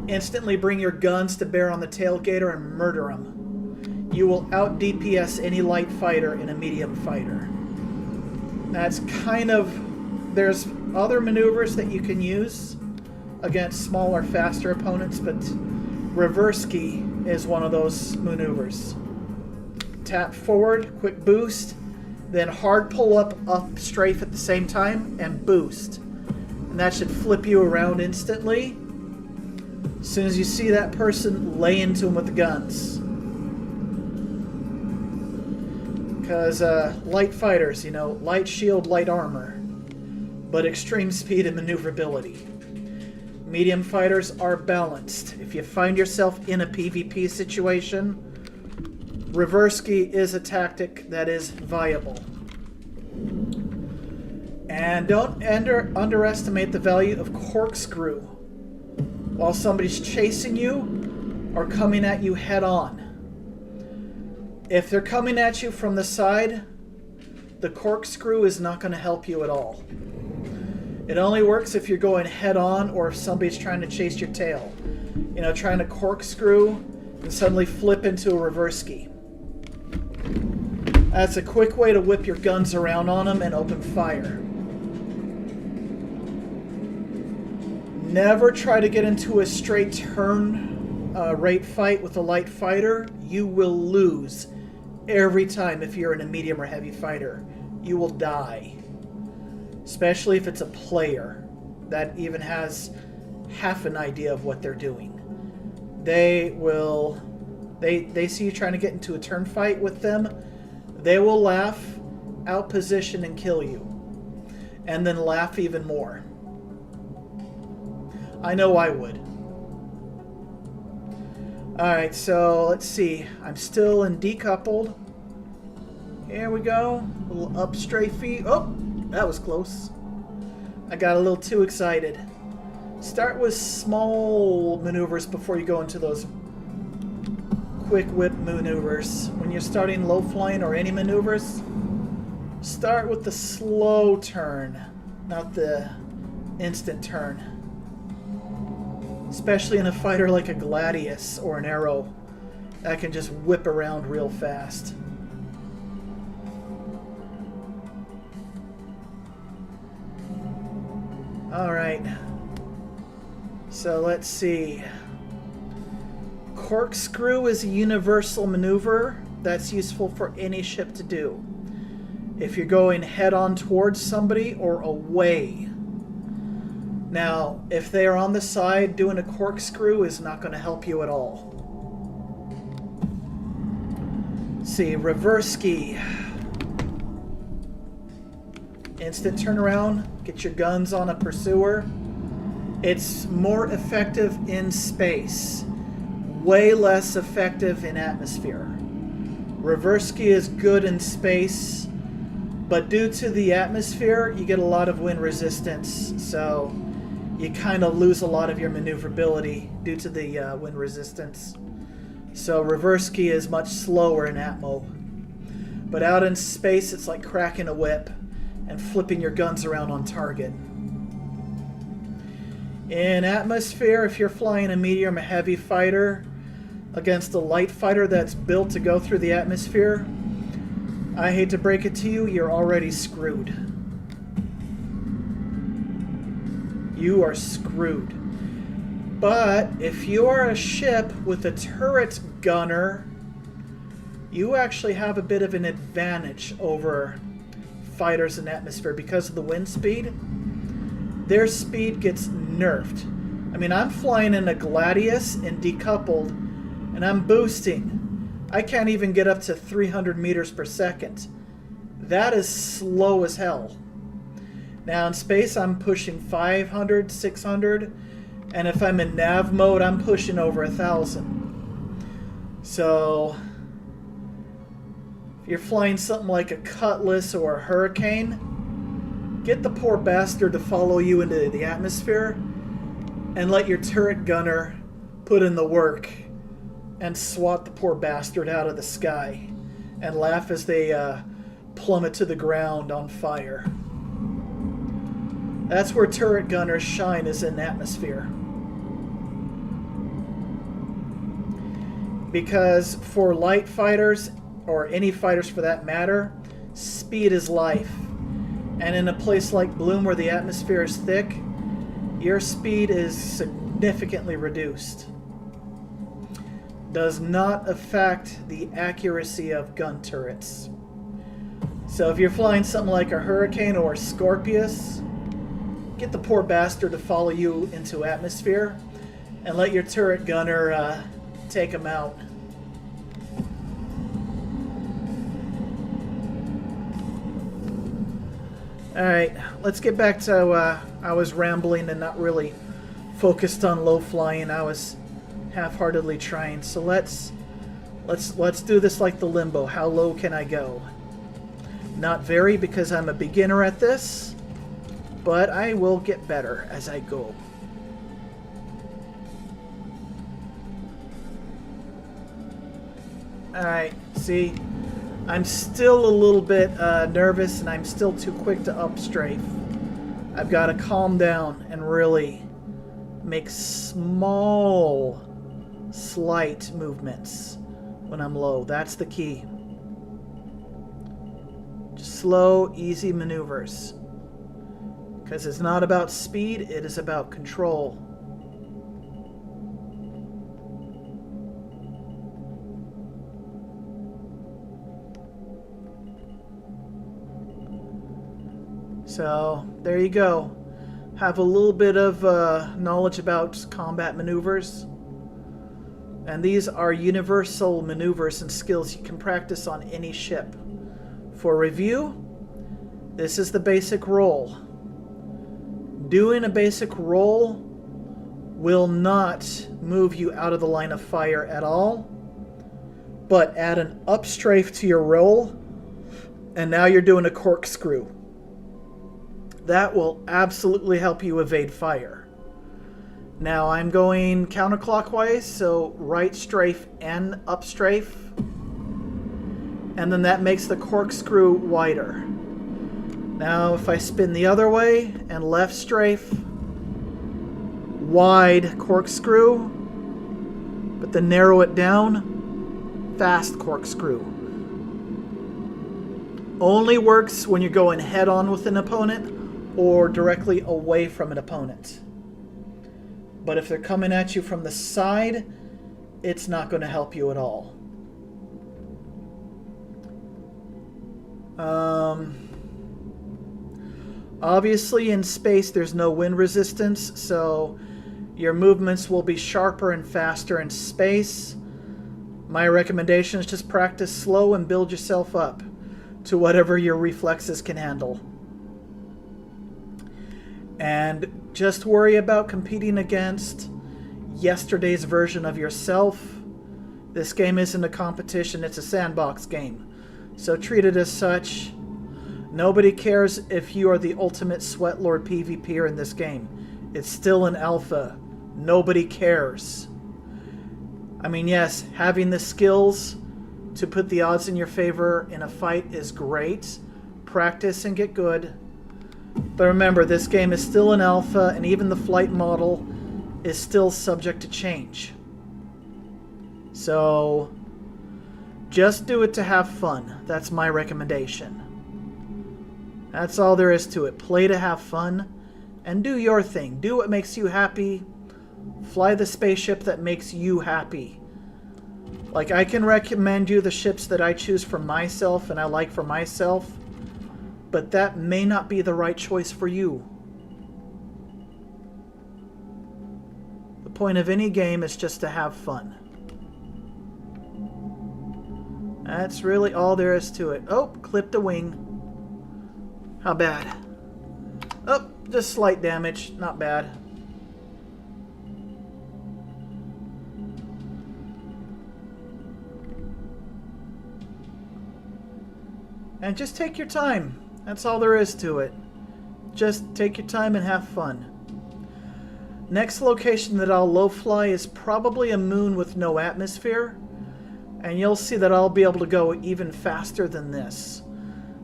Instantly bring your guns to bear on the tailgater and murder him. You will out DPS any light fighter in a medium fighter. That's kind of... There's other maneuvers that you can use against smaller, faster opponents, but reverse key is one of those maneuvers. Tap forward, quick boost, then hard pull up strafe at the same time, and boost. And that should flip you around instantly. As soon as you see that person, lay into him with the guns. Because light fighters, you know, light shield, light armor, but extreme speed and maneuverability. Medium fighters are balanced. If you find yourself in a PvP situation, reverse key is a tactic that is viable. And don't underestimate the value of corkscrew while somebody's chasing you or coming at you head on. If they're coming at you from the side, the corkscrew is not going to help you at all. It only works if you're going head on or if somebody's trying to chase your tail. You know, trying to corkscrew and suddenly flip into a reverse key. That's a quick way to whip your guns around on them and open fire. Never try to get into a straight turn rate fight with a light fighter. You will lose every time if you're in a medium or heavy fighter. You will die. Especially if it's a player that even has half an idea of what they're doing. They see you trying to get into a turn fight with them. They will laugh, outposition, and kill you. And then laugh even more. I know I would. Alright, so let's see. I'm still in decoupled. Here we go. A little up strafey. Oh, that was close. I got a little too excited. Start with small maneuvers before you go into those quick whip maneuvers. When you're starting low flying or any maneuvers, start with the slow turn, not the instant turn. Especially in a fighter like a Gladius or an Arrow that can just whip around real fast. Alright. So let's see. Corkscrew is a universal maneuver that's useful for any ship to do. If you're going head-on towards somebody or away. Now, if they are on the side, doing a corkscrew is not going to help you at all. See, reverse key. Instant turnaround, get your guns on a pursuer. It's more effective in space. Way less effective in atmosphere. Reverse key is good in space, but due to the atmosphere, you get a lot of wind resistance, so you kind of lose a lot of your maneuverability due to the wind resistance. So reverse key is much slower in atmo. But out in space, it's like cracking a whip and flipping your guns around on target. In atmosphere, if you're flying a medium or heavy fighter against a light fighter that's built to go through the atmosphere, I hate to break it to you, you're already screwed. you are screwed. But if you are a ship with a turret gunner, you actually have a bit of an advantage over fighters in atmosphere because of the wind speed. Their speed gets nerfed. I mean, I'm flying in a Gladius and decoupled, and I'm boosting. I can't even get up to 300 meters per second. That is slow as hell. Now in space, I'm pushing 500, 600, and if I'm in nav mode, I'm pushing over 1,000. So if you're flying something like a Cutlass or a Hurricane, get the poor bastard to follow you into the atmosphere and let your turret gunner put in the work and swat the poor bastard out of the sky and laugh as they plummet to the ground on fire. That's where turret gunners shine, is in atmosphere. Because for light fighters, or any fighters for that matter, speed is life. And in a place like Bloom where the atmosphere is thick, your speed is significantly reduced. Does not affect the accuracy of gun turrets. So if you're flying something like a Hurricane or a Scorpius, get the poor bastard to follow you into atmosphere and let your turret gunner take him out. Alright, let's get back to, I was rambling and not really focused on low flying. I was half-heartedly trying. So let's do this like the Limbo. How low can I go? Not very, because I'm a beginner at this, but I will get better as I go. Alright, see, I'm still a little bit nervous, and I'm still too quick to upstrafe. I've got to calm down and really make small, slight movements when I'm low. That's the key. Just slow, easy maneuvers. Because it's not about speed, it is about control. So, there you go. Have a little bit of knowledge about combat maneuvers. And these are universal maneuvers and skills you can practice on any ship. For review, this is the basic roll. Doing a basic roll will not move you out of the line of fire at all, but add an upstrafe to your roll, and now you're doing a corkscrew. That will absolutely help you evade fire. Now I'm going counterclockwise, so right strafe and upstrafe, and then that makes the corkscrew wider. Now if I spin the other way and left strafe, wide corkscrew, but then narrow it down, fast corkscrew. Only works when you're going head on with an opponent or directly away from an opponent. But if they're coming at you from the side, it's not going to help you at all. Obviously in space there's no wind resistance, so your movements will be sharper and faster in space. My recommendation is just practice slow and build yourself up to whatever your reflexes can handle. And just worry about competing against yesterday's version of yourself. This game isn't a competition, it's a sandbox game. So treat it as such. Nobody cares if you are the ultimate Sweatlord PvPer in this game. It's still an alpha. Nobody cares. I mean, yes, having the skills to put the odds in your favor in a fight is great. Practice and get good. But remember, this game is still an alpha, and even the flight model is still subject to change. So, just do it to have fun. That's my recommendation. That's all there is to it. Play to have fun, and do your thing. Do what makes you happy. Fly the spaceship that makes you happy. Like, I can recommend you the ships that I choose for myself and I like for myself, but that may not be the right choice for you. The point of any game is just to have fun. That's really all there is to it. Oh, clipped a wing. How bad? Oh, just slight damage. Not bad. And just take your time. That's all there is to it. Just take your time and have fun. Next location that I'll low fly is probably a moon with no atmosphere. And you'll see that I'll be able to go even faster than this.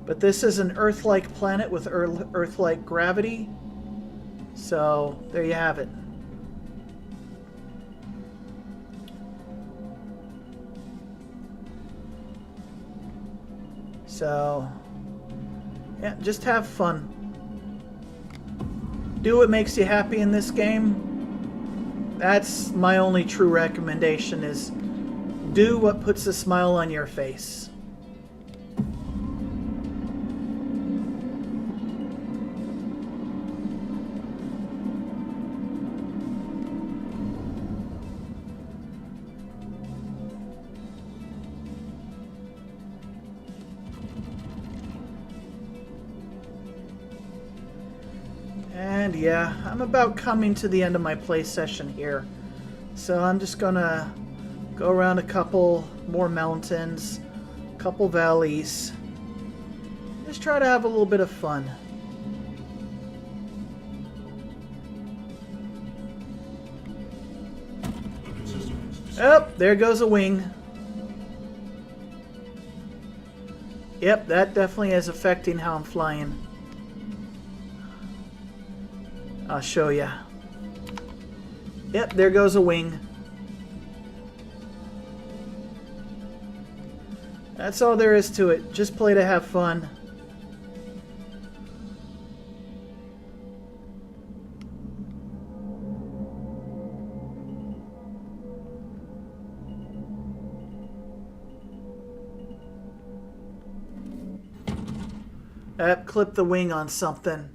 But this is an Earth-like planet with Earth-like gravity. So, there you have it. So, yeah, just have fun. Do what makes you happy in this game. That's my only true recommendation, is do what puts a smile on your face. And yeah, I'm about coming to the end of my play session here. So I'm just gonna go around a couple more mountains, a couple valleys. Just try to have a little bit of fun. Oh, there goes a wing. Yep, that definitely is affecting how I'm flying. I'll show you. Yep, there goes a wing. That's all there is to it. Just play to have fun. Clip the wing on something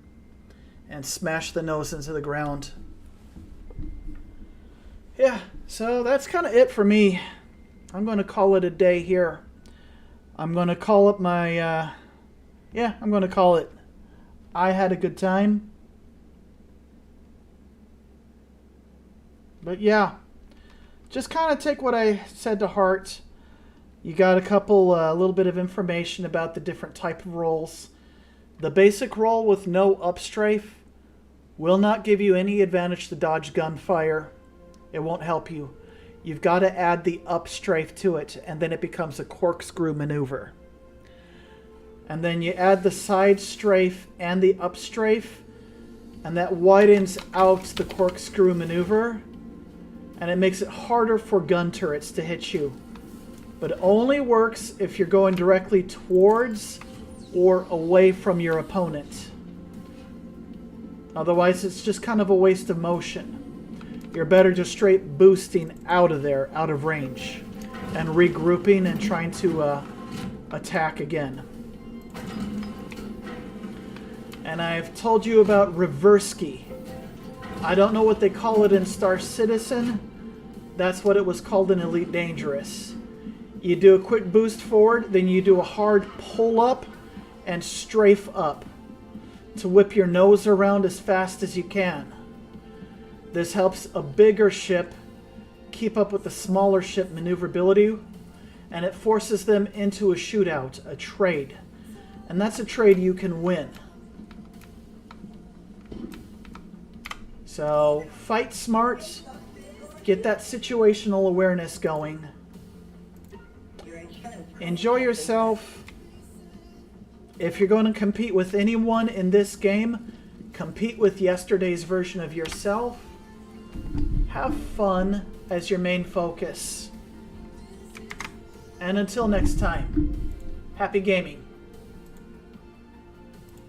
and smash the nose into the ground. Yeah, so that's kind of it for me. I'm going to call it a day here. I'm going to call it my, I'm going to call it I had a good time. But yeah, just kind of take what I said to heart. You got a couple, little bit of information about the different type of rolls. The basic roll with no upstrafe will not give you any advantage to dodge gunfire. It won't help you. You've got to add the upstrafe to it, and then it becomes a corkscrew maneuver. And then you add the side strafe and the upstrafe, and that widens out the corkscrew maneuver, and it makes it harder for gun turrets to hit you. But it only works if you're going directly towards or away from your opponent. Otherwise, it's just kind of a waste of motion. You're better just straight boosting out of there, out of range, and regrouping and trying to attack again. And I've told you about Reverski. I don't know what they call it in Star Citizen. That's what it was called in Elite Dangerous. You do a quick boost forward, then you do a hard pull up and strafe up to whip your nose around as fast as you can. This helps a bigger ship keep up with the smaller ship maneuverability, and it forces them into a shootout, a trade. And that's a trade you can win. So fight smart, get that situational awareness going, enjoy yourself. If you're going to compete with anyone in this game, compete with yesterday's version of yourself. Have fun as your main focus. And until next time, happy gaming.